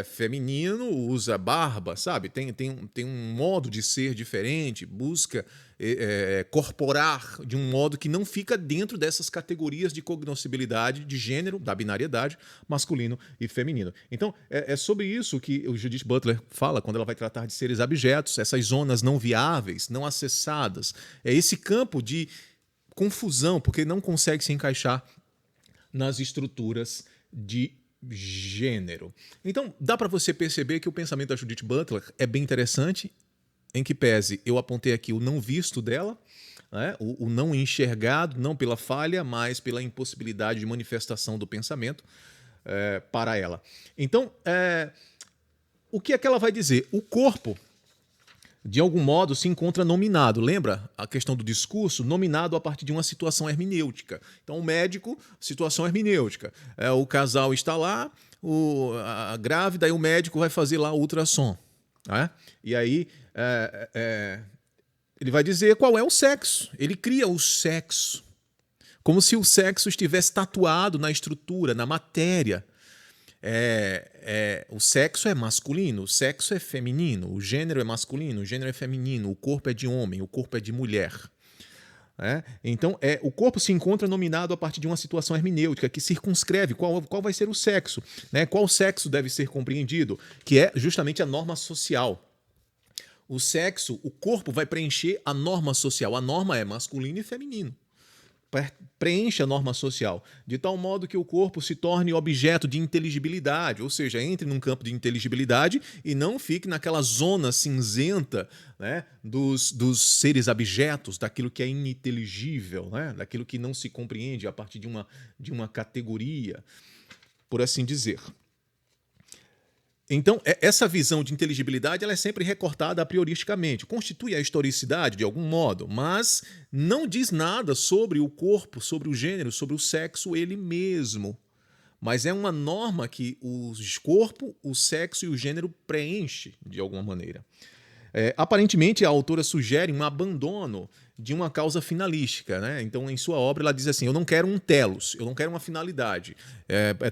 feminino, usa barba, sabe? Tem um modo de ser diferente, busca corporar de um modo que não fica dentro dessas categorias de cognoscibilidade de gênero, da binariedade, masculino e feminino. Então, é sobre isso que o Judith Butler fala quando ela vai tratar de seres abjetos, essas zonas não viáveis, não acessadas. É esse campo de confusão, porque não consegue se encaixar nas estruturas de gênero. Então, dá para você perceber que o pensamento da Judith Butler é bem interessante, em que pese eu apontei aqui o não visto dela, o não enxergado, não pela falha, mas pela impossibilidade de manifestação do pensamento para ela. Então, o que é que ela vai dizer? O corpo, de algum modo, se encontra nominado. Lembra a questão do discurso? Nominado a partir de uma situação hermenêutica. Então, o médico, situação hermenêutica. O casal está lá, a grávida, e o médico vai fazer lá o ultrassom. E aí ele vai dizer qual é o sexo. Ele cria o sexo. Como se o sexo estivesse tatuado na estrutura, na matéria. O sexo é masculino, o sexo é feminino, o gênero é masculino, o gênero é feminino, o corpo é de homem, o corpo é de mulher. Então, o corpo se encontra nominado a partir de uma situação hermenêutica que circunscreve qual vai ser o sexo, qual sexo deve ser compreendido, que é justamente a norma social. O sexo, o corpo vai preencher a norma social. A norma é masculino e feminino. Preenche a norma social, de tal modo que o corpo se torne objeto de inteligibilidade, ou seja, entre num campo de inteligibilidade e não fique naquela zona cinzenta, dos seres abjetos, daquilo que é ininteligível, daquilo que não se compreende a partir de uma categoria, por assim dizer. Então, essa visão de inteligibilidade ela é sempre recortada a prioristicamente, constitui a historicidade de algum modo, mas não diz nada sobre o corpo, sobre o gênero, sobre o sexo ele mesmo. Mas é uma norma que o corpo, o sexo e o gênero preenche de alguma maneira. Aparentemente, a autora sugere um abandono de uma causa finalística. Então, em sua obra, ela diz assim: eu não quero um telos, eu não quero uma finalidade.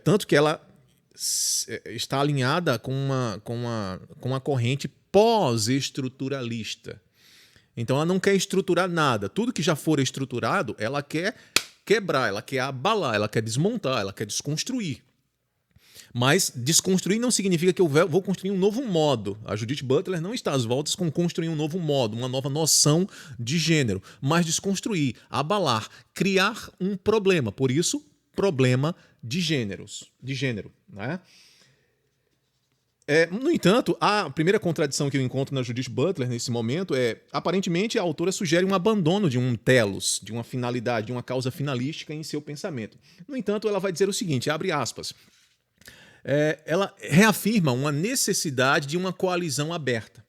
Tanto que ela está alinhada com uma corrente pós-estruturalista. Então ela não quer estruturar nada. Tudo que já for estruturado, ela quer quebrar, ela quer abalar, ela quer desmontar, ela quer desconstruir. Mas desconstruir não significa que eu vou construir um novo modo. A Judith Butler não está às voltas com construir um novo modo, uma nova noção de gênero, mas desconstruir, abalar, criar um problema. Por isso, problema de gênero. Né? No entanto, a primeira contradição que eu encontro na Judith Butler nesse momento é, aparentemente, a autora sugere um abandono de um telos, de uma finalidade, de uma causa finalística em seu pensamento. No entanto, ela vai dizer o seguinte, abre aspas, ela reafirma uma necessidade de uma coalizão aberta.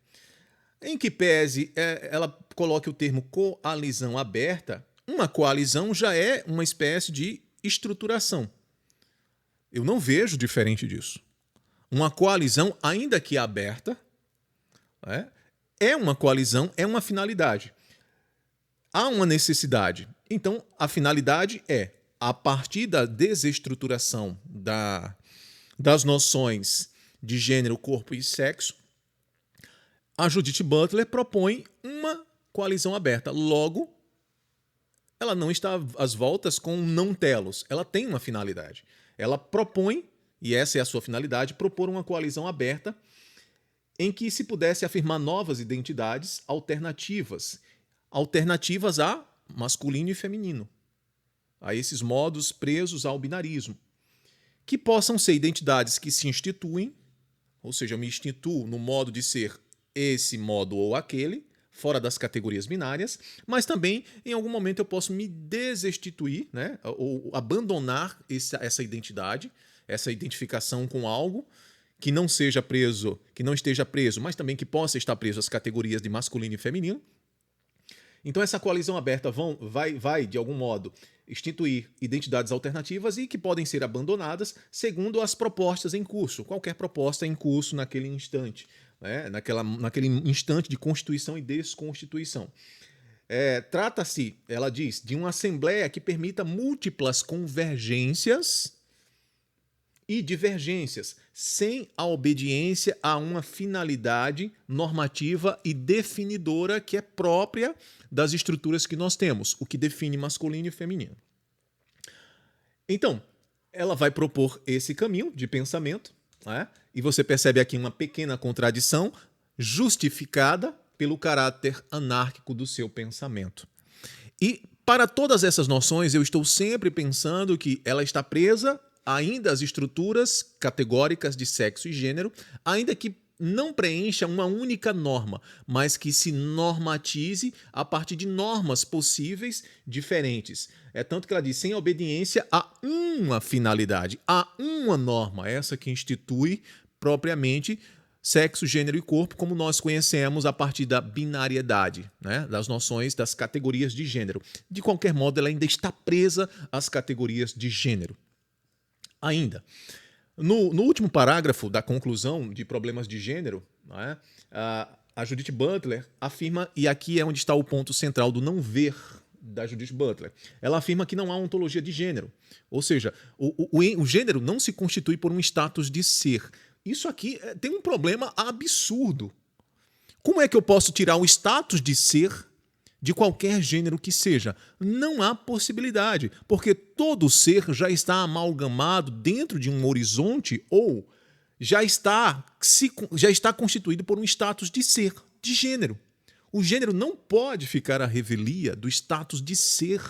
Em que pese ela coloque o termo coalizão aberta, uma coalizão já é uma espécie de estruturação. Eu não vejo diferente disso. Uma coalizão, ainda que aberta, é uma coalizão, é uma finalidade. Há uma necessidade. Então, a finalidade é, a partir da desestruturação das noções de gênero, corpo e sexo, a Judith Butler propõe uma coalizão aberta. Logo, ela não está às voltas com não telos. Ela tem uma finalidade. Ela propõe, e essa é a sua finalidade, propor uma coalizão aberta em que se pudesse afirmar novas identidades alternativas a masculino e feminino, a esses modos presos ao binarismo, que possam ser identidades que se instituem, ou seja, eu me instituo no modo de ser esse modo ou aquele, fora das categorias binárias, mas também, em algum momento, eu posso me desestituir, né, ou abandonar essa identidade, essa identificação com algo que não seja preso, que não esteja preso, mas também que possa estar preso às categorias de masculino e feminino. Então essa coalizão aberta vai, de algum modo, instituir identidades alternativas e que podem ser abandonadas segundo as propostas em curso, qualquer proposta em curso naquele instante, né? naquele instante de constituição e desconstituição. Trata-se, ela diz, de uma assembleia que permita múltiplas convergências e divergências, sem a obediência a uma finalidade normativa e definidora que é própria das estruturas que nós temos, o que define masculino e feminino. Então, ela vai propor esse caminho de pensamento, né? E você percebe aqui uma pequena contradição justificada pelo caráter anárquico do seu pensamento. E para todas essas noções, eu estou sempre pensando que ela está presa ainda às estruturas categóricas de sexo e gênero, ainda que não preencha uma única norma, mas que se normatize a partir de normas possíveis diferentes. É tanto que ela diz, sem obediência a uma finalidade, a uma norma, essa que institui propriamente sexo, gênero e corpo, como nós conhecemos a partir da binariedade, né? Das noções das categorias de gênero. De qualquer modo, ela ainda está presa às categorias de gênero. Ainda. No último parágrafo da conclusão de problemas de gênero, né, a Judith Butler afirma, e aqui é onde está o ponto central do não ver da Judith Butler, ela afirma que não há ontologia de gênero. Ou seja, o gênero não se constitui por um status de ser. Isso aqui tem um problema absurdo. Como é que eu posso tirar o status de ser de qualquer gênero que seja? Não há possibilidade, porque todo ser já está amalgamado dentro de um horizonte ou já está constituído por um status de ser, de gênero. O gênero não pode ficar à revelia do status de ser.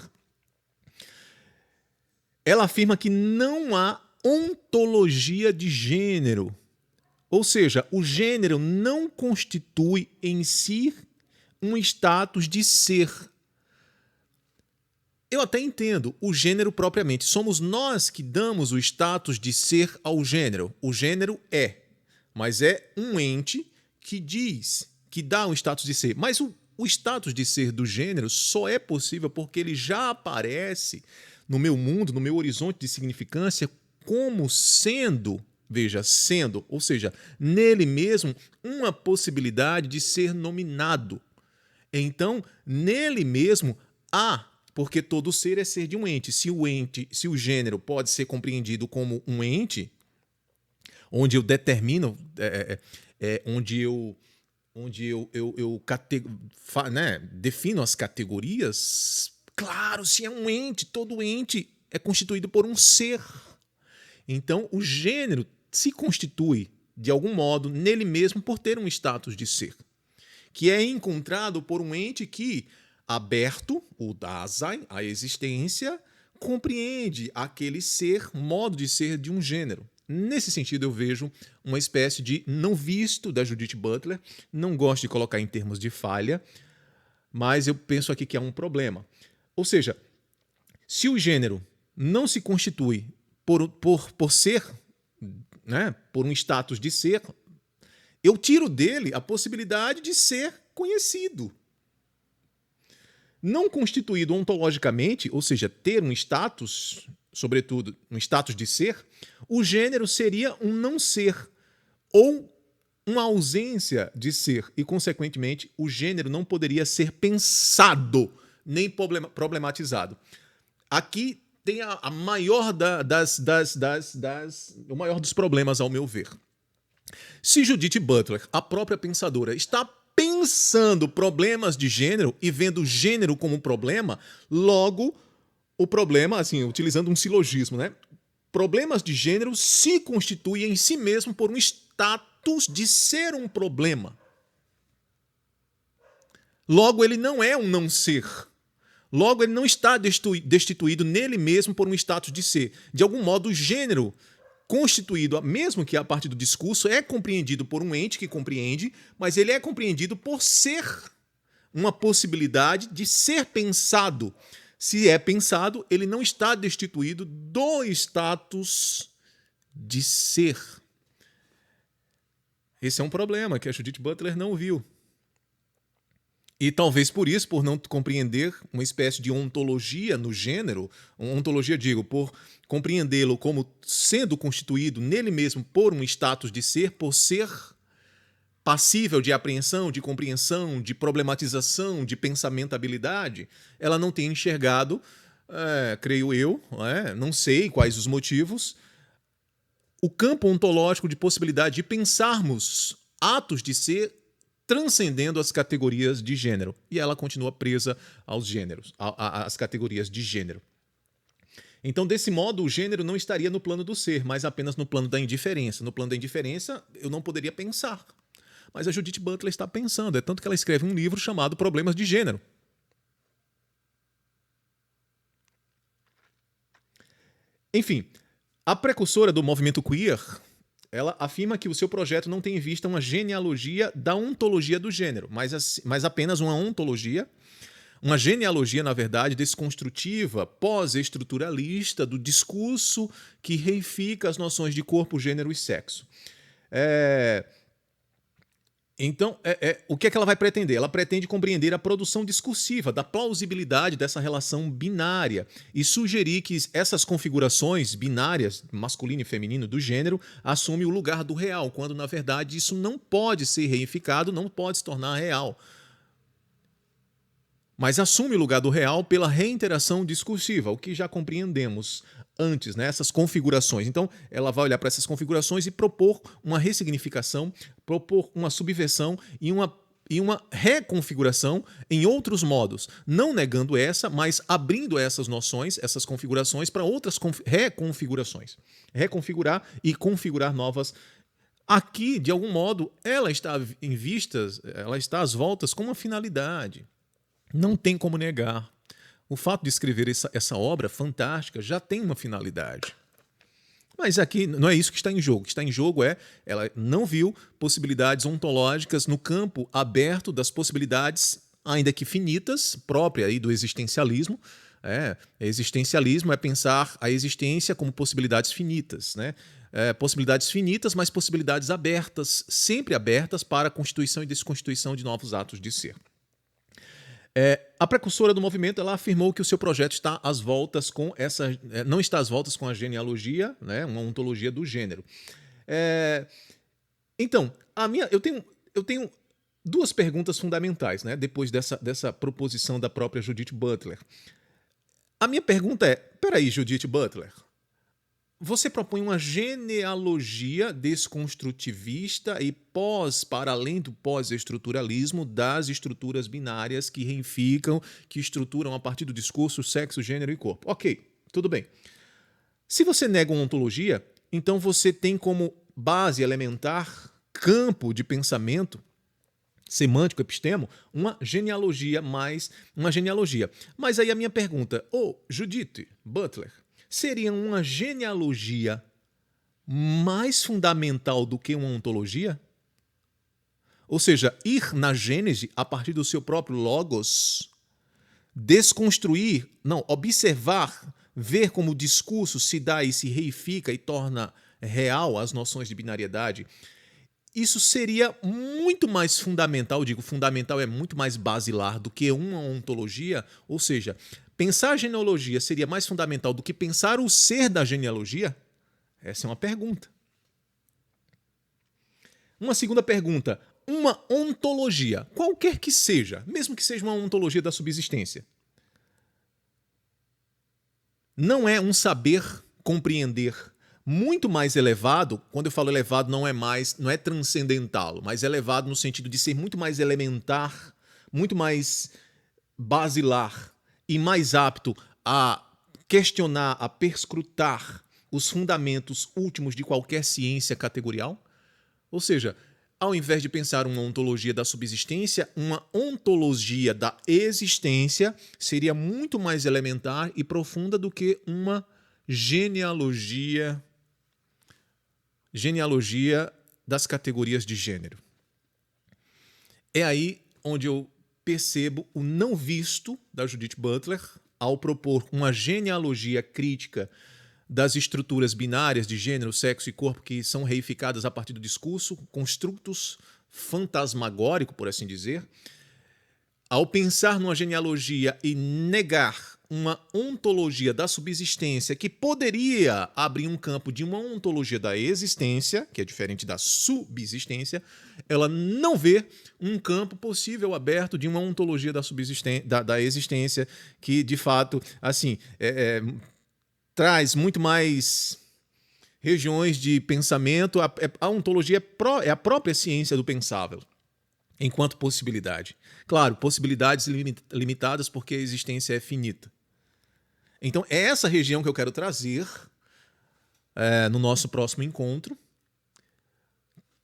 Ela afirma que não há ontologia de gênero, ou seja, o gênero não constitui em si um status de ser. Eu até entendo o gênero propriamente. Somos nós que damos o status de ser ao gênero. O gênero é, mas é um ente que diz, que dá um status de ser. Mas o status de ser do gênero só é possível porque ele já aparece no meu mundo, no meu horizonte de significância, como sendo, veja, sendo, ou seja, nele mesmo, uma possibilidade de ser nominado. Então, nele mesmo há, porque todo ser é ser de um ente. Se o gênero pode ser compreendido como um ente, onde eu determino, onde eu onde né, defino as categorias, claro, se é um ente, todo ente é constituído por um ser. Então, o gênero se constitui, de algum modo, nele mesmo por ter um status de ser, que é encontrado por um ente que, aberto, o Dasein, a existência, compreende aquele ser, modo de ser de um gênero. Nesse sentido, eu vejo uma espécie de não visto da Judith Butler. Não gosto de colocar em termos de falha, mas eu penso aqui que é um problema. Ou seja, se o gênero não se constitui por ser, né, por um status de ser, eu tiro dele a possibilidade de ser conhecido. Não constituído ontologicamente, ou seja, ter um status, sobretudo um status de ser, o gênero seria um não ser ou uma ausência de ser e, consequentemente, o gênero não poderia ser pensado nem problematizado. Aqui tem a maior o maior dos problemas, ao meu ver. Se Judith Butler, a própria pensadora, está pensando problemas de gênero e vendo o gênero como problema, logo o problema, assim, utilizando um silogismo, né? Problemas de gênero se constituem em si mesmo por um status de ser um problema. Logo, ele não é um não ser. Logo, ele não está destituído nele mesmo por um status de ser. De algum modo, o gênero constituído, mesmo que a partir do discurso, é compreendido por um ente que compreende, mas ele é compreendido por ser uma possibilidade de ser pensado. Se é pensado, ele não está destituído do status de ser. Esse é um problema que a Judith Butler não viu. E talvez por isso, por não compreender uma espécie de ontologia no gênero, ontologia, digo, por compreendê-lo como sendo constituído nele mesmo por um status de ser, por ser passível de apreensão, de compreensão, de problematização, de pensamentabilidade, ela não tem enxergado, creio eu, não sei quais os motivos, o campo ontológico de possibilidade de pensarmos atos de ser transcendendo as categorias de gênero. E ela continua presa aos gêneros, às categorias de gênero. Então, desse modo, o gênero não estaria no plano do ser, mas apenas no plano da indiferença. No plano da indiferença, eu não poderia pensar. Mas a Judith Butler está pensando. É tanto que ela escreve um livro chamado Problemas de Gênero. Enfim, a precursora do movimento queer, ela afirma que o seu projeto não tem em vista uma genealogia da ontologia do gênero, mas apenas uma ontologia, uma genealogia, na verdade, desconstrutiva, pós-estruturalista do discurso que reifica as noções de corpo, gênero e sexo. Então, o que é que ela vai pretender? Ela pretende compreender a produção discursiva da plausibilidade dessa relação binária e sugerir que essas configurações binárias, masculino e feminino, do gênero, assumem o lugar do real, quando, na verdade, isso não pode ser reificado, não pode se tornar real. Mas assume o lugar do real pela reinteração discursiva, o que já compreendemos antes, né? Essas configurações. Então, ela vai olhar para essas configurações e propor uma ressignificação, propor uma subversão e uma reconfiguração em outros modos, não negando essa, mas abrindo essas noções, essas configurações para outras reconfigurações. Reconfigurar e configurar novas. Aqui, de algum modo, ela está em vistas, ela está às voltas com uma finalidade. Não tem como negar. O fato de escrever essa obra fantástica já tem uma finalidade. Mas aqui não é isso que está em jogo. O que está em jogo é ela não viu possibilidades ontológicas no campo aberto das possibilidades, ainda que finitas, própria aí do existencialismo. Existencialismo é pensar a existência como possibilidades finitas, né? Possibilidades finitas, mas possibilidades abertas, sempre abertas para a constituição e desconstituição de novos atos de ser. A precursora do movimento, ela afirmou que o seu projeto está às voltas com não está às voltas com a genealogia, né, uma ontologia do gênero. Então, eu tenho duas perguntas fundamentais, né, depois dessa proposição da própria Judith Butler. A minha pergunta é: peraí, Judith Butler, Você propõe uma genealogia desconstrutivista e para além do pós-estruturalismo, das estruturas binárias que reificam, que estruturam a partir do discurso, sexo, gênero e corpo. Ok, tudo bem. Se você nega uma ontologia, então você tem como base elementar, campo de pensamento semântico, epistemo, uma genealogia mais uma genealogia. Mas aí a minha pergunta, Judith Butler, seria uma genealogia mais fundamental do que uma ontologia? Ou seja, ir na Gênese a partir do seu próprio logos, desconstruir, não, observar, ver como o discurso se dá e se reifica e torna real as noções de binariedade. Isso seria muito mais fundamental, digo, fundamental é muito mais basilar do que uma ontologia, ou seja, pensar a genealogia seria mais fundamental do que pensar o ser da genealogia? Essa é uma pergunta. Uma segunda pergunta, uma ontologia, qualquer que seja, mesmo que seja uma ontologia da subsistência, não é um saber compreender muito mais elevado? Quando eu falo elevado, não é transcendental, mas elevado no sentido de ser muito mais elementar, muito mais basilar e mais apto a questionar, a perscrutar os fundamentos últimos de qualquer ciência categorial? Ou seja, ao invés de pensar uma ontologia da subsistência, uma ontologia da existência seria muito mais elementar e profunda do que uma genealogia das categorias de gênero. É aí onde eu percebo o não visto da Judith Butler ao propor uma genealogia crítica das estruturas binárias de gênero, sexo e corpo que são reificadas a partir do discurso, construtos fantasmagórico, por assim dizer. Ao pensar numa genealogia e negar uma ontologia da subsistência que poderia abrir um campo de uma ontologia da existência, que é diferente da subsistência, ela não vê um campo possível aberto de uma ontologia da existência que, de fato, assim, traz muito mais regiões de pensamento. A ontologia é a própria ciência do pensável, enquanto possibilidade. Claro, possibilidades limitadas porque a existência é finita. Então, é essa região que eu quero trazer no nosso próximo encontro,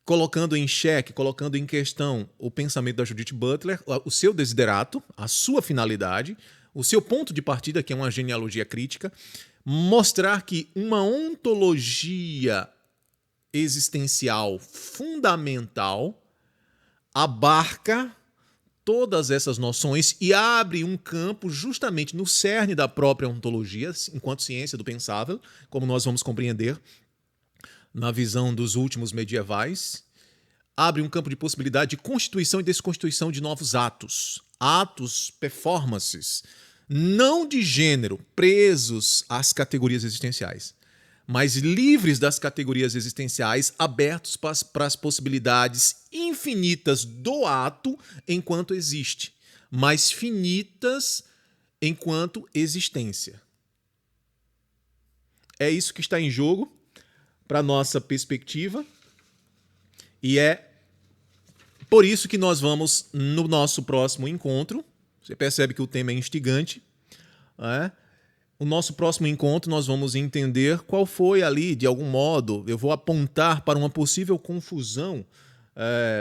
colocando em xeque, colocando em questão o pensamento da Judith Butler, o seu desiderato, a sua finalidade, o seu ponto de partida, que é uma genealogia crítica, mostrar que uma ontologia existencial fundamental abarca todas essas noções e abre um campo justamente no cerne da própria ontologia, enquanto ciência do pensável, como nós vamos compreender na visão dos últimos medievais, abre um campo de possibilidade de constituição e desconstituição de novos atos, performances, não de gênero, presos às categorias existenciais, mas livres das categorias existenciais, abertos para as possibilidades infinitas do ato enquanto existe, mas finitas enquanto existência. É isso que está em jogo para a nossa perspectiva, e é por isso que nós vamos, no nosso próximo encontro, você percebe que o tema é instigante, o nosso próximo encontro nós vamos entender qual foi ali, de algum modo, eu vou apontar para uma possível confusão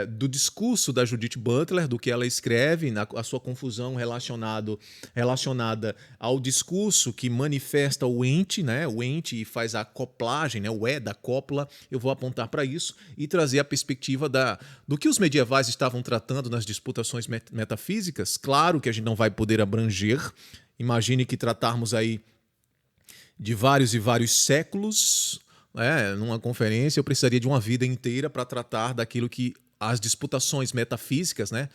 do discurso da Judith Butler, do que ela escreve, a sua confusão relacionada ao discurso que manifesta o ente, né? O ente e faz a acoplagem, né? O da copla. Eu vou apontar para isso e trazer a perspectiva do que os medievais estavam tratando nas disputações metafísicas. Claro que a gente não vai poder abranger. Imagine que tratarmos aí de vários e vários séculos. Numa conferência eu precisaria de uma vida inteira para tratar daquilo que as disputações metafísicas, né,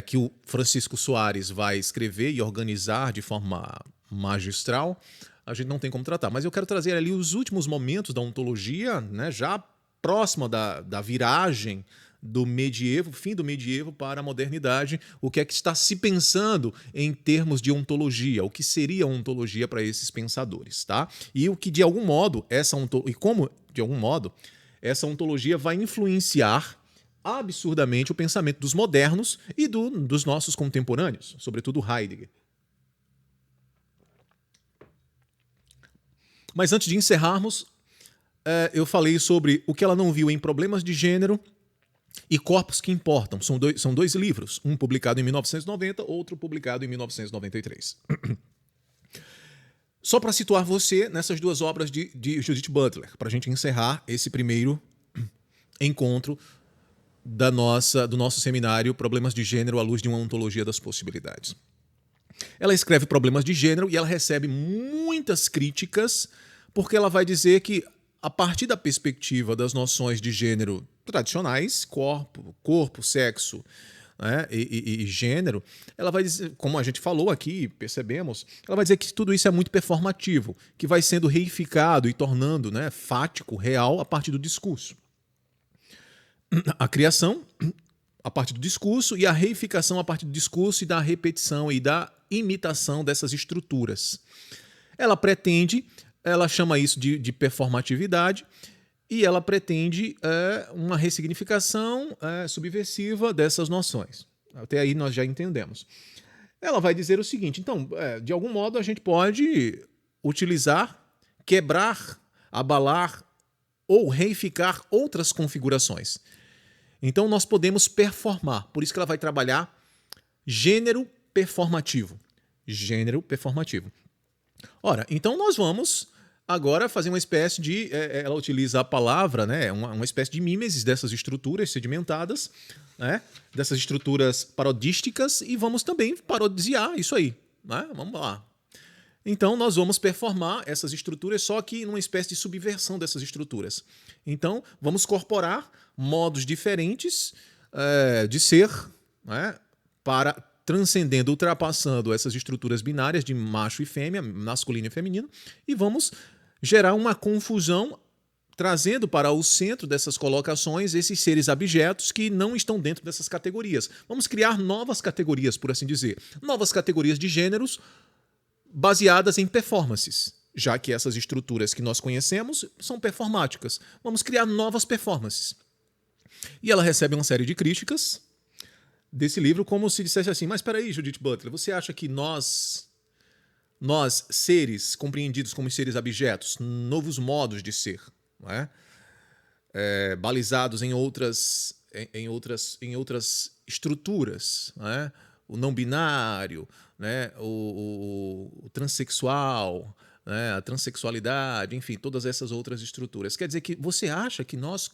que o Francisco Soares vai escrever e organizar de forma magistral, a gente não tem como tratar. Mas eu quero trazer ali os últimos momentos da ontologia, né, já próxima da viragem do medievo, fim do medievo para a modernidade, o que é que está se pensando em termos de ontologia, o que seria ontologia para esses pensadores, tá? E o que de algum modo essa ontologia vai influenciar absurdamente o pensamento dos modernos e dos nossos contemporâneos, sobretudo Heidegger. Mas antes de encerrarmos, eu falei sobre o que ela não viu em Problemas de Gênero e Corpos que Importam. São dois livros, um publicado em 1990, outro publicado em 1993. Só para situar você nessas duas obras de Judith Butler, para a gente encerrar esse primeiro encontro do nosso seminário Problemas de Gênero à luz de uma ontologia das possibilidades. Ela escreve Problemas de Gênero e ela recebe muitas críticas porque ela vai dizer que, a partir da perspectiva das noções de gênero tradicionais, corpo, sexo, né, e gênero, ela vai dizer, como a gente falou aqui, percebemos, ela vai dizer que tudo isso é muito performativo, que vai sendo reificado e tornando, né, fático, real, a partir do discurso. A criação a partir do discurso e a reificação a partir do discurso e da repetição e da imitação dessas estruturas. Ela chama isso de performatividade e ela pretende uma ressignificação subversiva dessas noções. Até aí nós já entendemos. Ela vai dizer o seguinte, então, de algum modo a gente pode utilizar, quebrar, abalar ou reificar outras configurações. Então nós podemos performar, por isso que ela vai trabalhar gênero performativo. Gênero performativo. Ora, então nós vamos agora fazer uma espécie de... ela utiliza a palavra, né, uma espécie de mímesis dessas estruturas sedimentadas, né, dessas estruturas parodísticas, e vamos também parodiar isso aí. Né? Vamos lá. Então nós vamos performar essas estruturas, só que numa espécie de subversão dessas estruturas. Então vamos corporar modos diferentes de ser, né, para transcendendo, ultrapassando essas estruturas binárias de macho e fêmea, masculino e feminino, e vamos gerar uma confusão, trazendo para o centro dessas colocações esses seres abjetos que não estão dentro dessas categorias. Vamos criar novas categorias, por assim dizer, novas categorias de gêneros baseadas em performances, já que essas estruturas que nós conhecemos são performáticas. Vamos criar novas performances. E ela recebe uma série de críticas desse livro, como se dissesse assim, mas espera aí, Judith Butler, você acha que nós, seres compreendidos como seres abjetos, novos modos de ser, não é? Balizados em outras estruturas, não é? O não binário, né? o transexual, né? A transexualidade, enfim, todas essas outras estruturas. Quer dizer que você acha que nós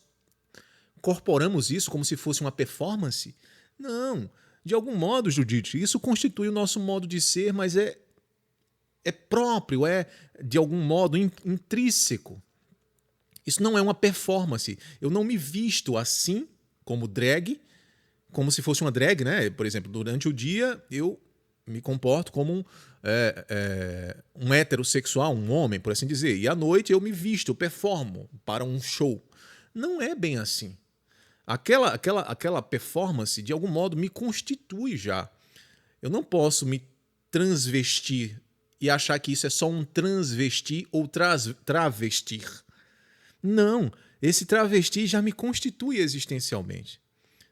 corporamos isso como se fosse uma performance? Não. De algum modo, Judith, isso constitui o nosso modo de ser, mas é próprio, de algum modo intrínseco. Isso não é uma performance. Eu não me visto assim, como drag, como se fosse uma drag, né? Por exemplo, durante o dia eu me comporto como um heterossexual, um homem, por assim dizer. E à noite eu me visto, eu performo para um show. Não é bem assim. Aquela performance, de algum modo, me constitui já. Eu não posso me transvestir e achar que isso é só um transvestir ou travestir. Não, esse travesti já me constitui existencialmente.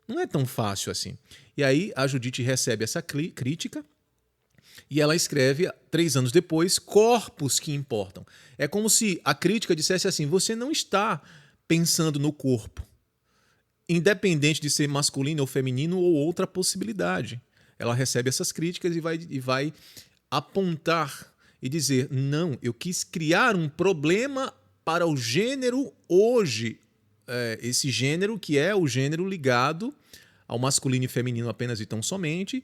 Não é tão fácil assim. E aí a Judith recebe essa crítica e ela escreve, 3 anos depois, Corpos que Importam. É como se a crítica dissesse assim, você não está pensando no corpo, independente de ser masculino ou feminino ou outra possibilidade. Ela recebe essas críticas e vai apontar e dizer, não, eu quis criar um problema para o gênero hoje, esse gênero que é o gênero ligado ao masculino e feminino apenas e tão somente,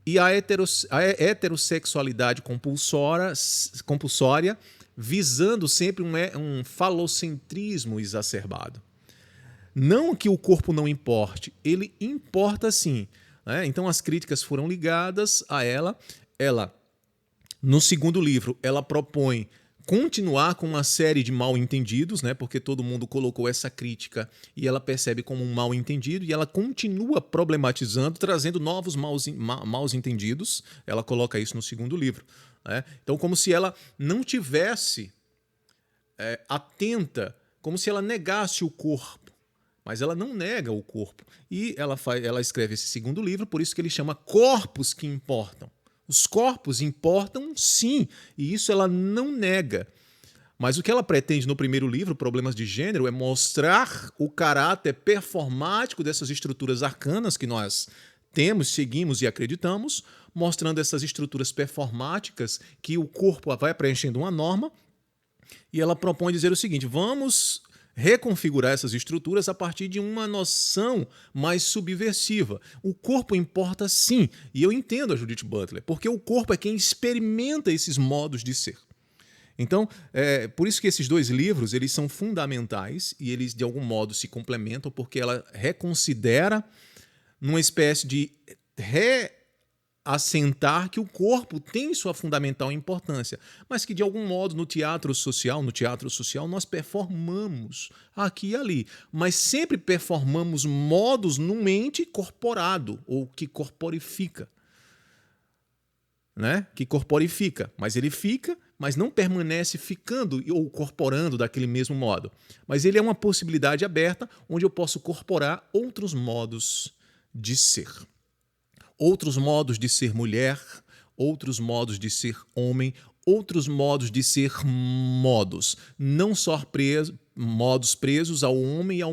e a heterossexualidade compulsória, visando sempre um falocentrismo exacerbado. Não que o corpo não importe, ele importa sim. Né? Então as críticas foram ligadas a ela. Ela, no segundo livro, ela propõe continuar com uma série de mal-entendidos, né? Porque todo mundo colocou essa crítica e ela percebe como um mal-entendido e ela continua problematizando, trazendo novos mal-entendidos. Ela coloca isso no segundo livro, né? Então, como se ela não tivesse atenta, como se ela negasse o corpo. Mas ela não nega o corpo. E ela escreve esse segundo livro, por isso que ele chama Corpos que Importam. Os corpos importam, sim, e isso ela não nega. Mas o que ela pretende no primeiro livro, Problemas de Gênero, é mostrar o caráter performático dessas estruturas arcanas que nós temos, seguimos e acreditamos, mostrando essas estruturas performáticas que o corpo vai preenchendo uma norma, e ela propõe dizer o seguinte: vamos reconfigurar essas estruturas a partir de uma noção mais subversiva. O corpo importa, sim, e eu entendo a Judith Butler, porque o corpo é quem experimenta esses modos de ser. Então, por isso que esses dois livros eles são fundamentais e eles, de algum modo, se complementam, porque ela reconsidera numa espécie de assentar que o corpo tem sua fundamental importância, mas que de algum modo no teatro social nós performamos aqui e ali, mas sempre performamos modos num ente corporado ou que corporifica, né? Que corporifica, mas ele fica, mas não permanece ficando ou corporando daquele mesmo modo. Mas ele é uma possibilidade aberta onde eu posso corporar outros modos de ser. Outros modos de ser mulher, outros modos de ser homem, outros modos de ser modos. Não só modos presos ao homem e à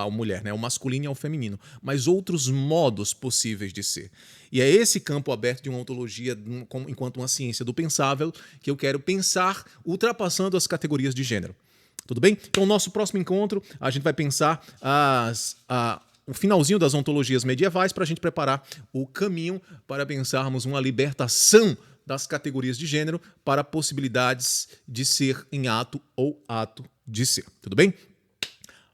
mulher, né? Ao masculino e ao feminino, mas outros modos possíveis de ser. E é esse campo aberto de uma ontologia enquanto uma ciência do pensável que eu quero pensar ultrapassando as categorias de gênero. Tudo bem? Então, no nosso próximo encontro, a gente vai pensar o finalzinho das ontologias medievais para a gente preparar o caminho para pensarmos uma libertação das categorias de gênero para possibilidades de ser em ato ou ato de ser. Tudo bem?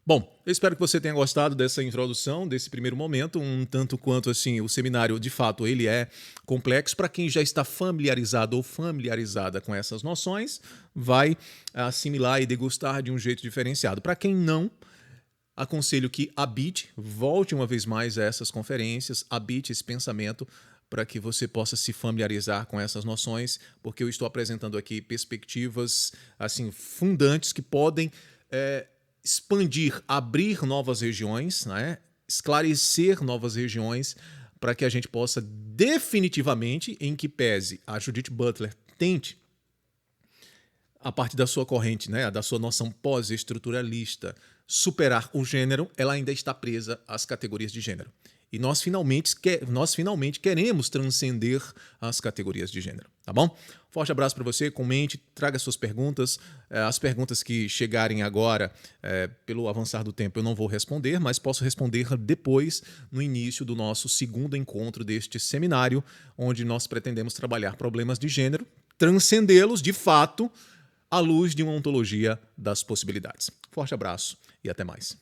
Bom, eu espero que você tenha gostado dessa introdução, desse primeiro momento, um tanto quanto assim o seminário, de fato, ele é complexo. Para quem já está familiarizado ou familiarizada com essas noções, vai assimilar e degustar de um jeito diferenciado. Para quem não, aconselho que volte uma vez mais a essas conferências, habite esse pensamento para que você possa se familiarizar com essas noções, porque eu estou apresentando aqui perspectivas assim fundantes que podem expandir, abrir novas regiões, né? Esclarecer novas regiões para que a gente possa definitivamente, em que pese a Judith Butler tente, a partir da sua corrente, né, da sua noção pós-estruturalista, superar o gênero, ela ainda está presa às categorias de gênero. E nós finalmente queremos transcender as categorias de gênero, tá bom? Forte abraço para você, comente, traga suas perguntas. As perguntas que chegarem agora, pelo avançar do tempo, eu não vou responder, mas posso responder depois, no início do nosso segundo encontro deste seminário, onde nós pretendemos trabalhar problemas de gênero, transcendê-los, de fato, à luz de uma ontologia das possibilidades. Forte abraço e até mais.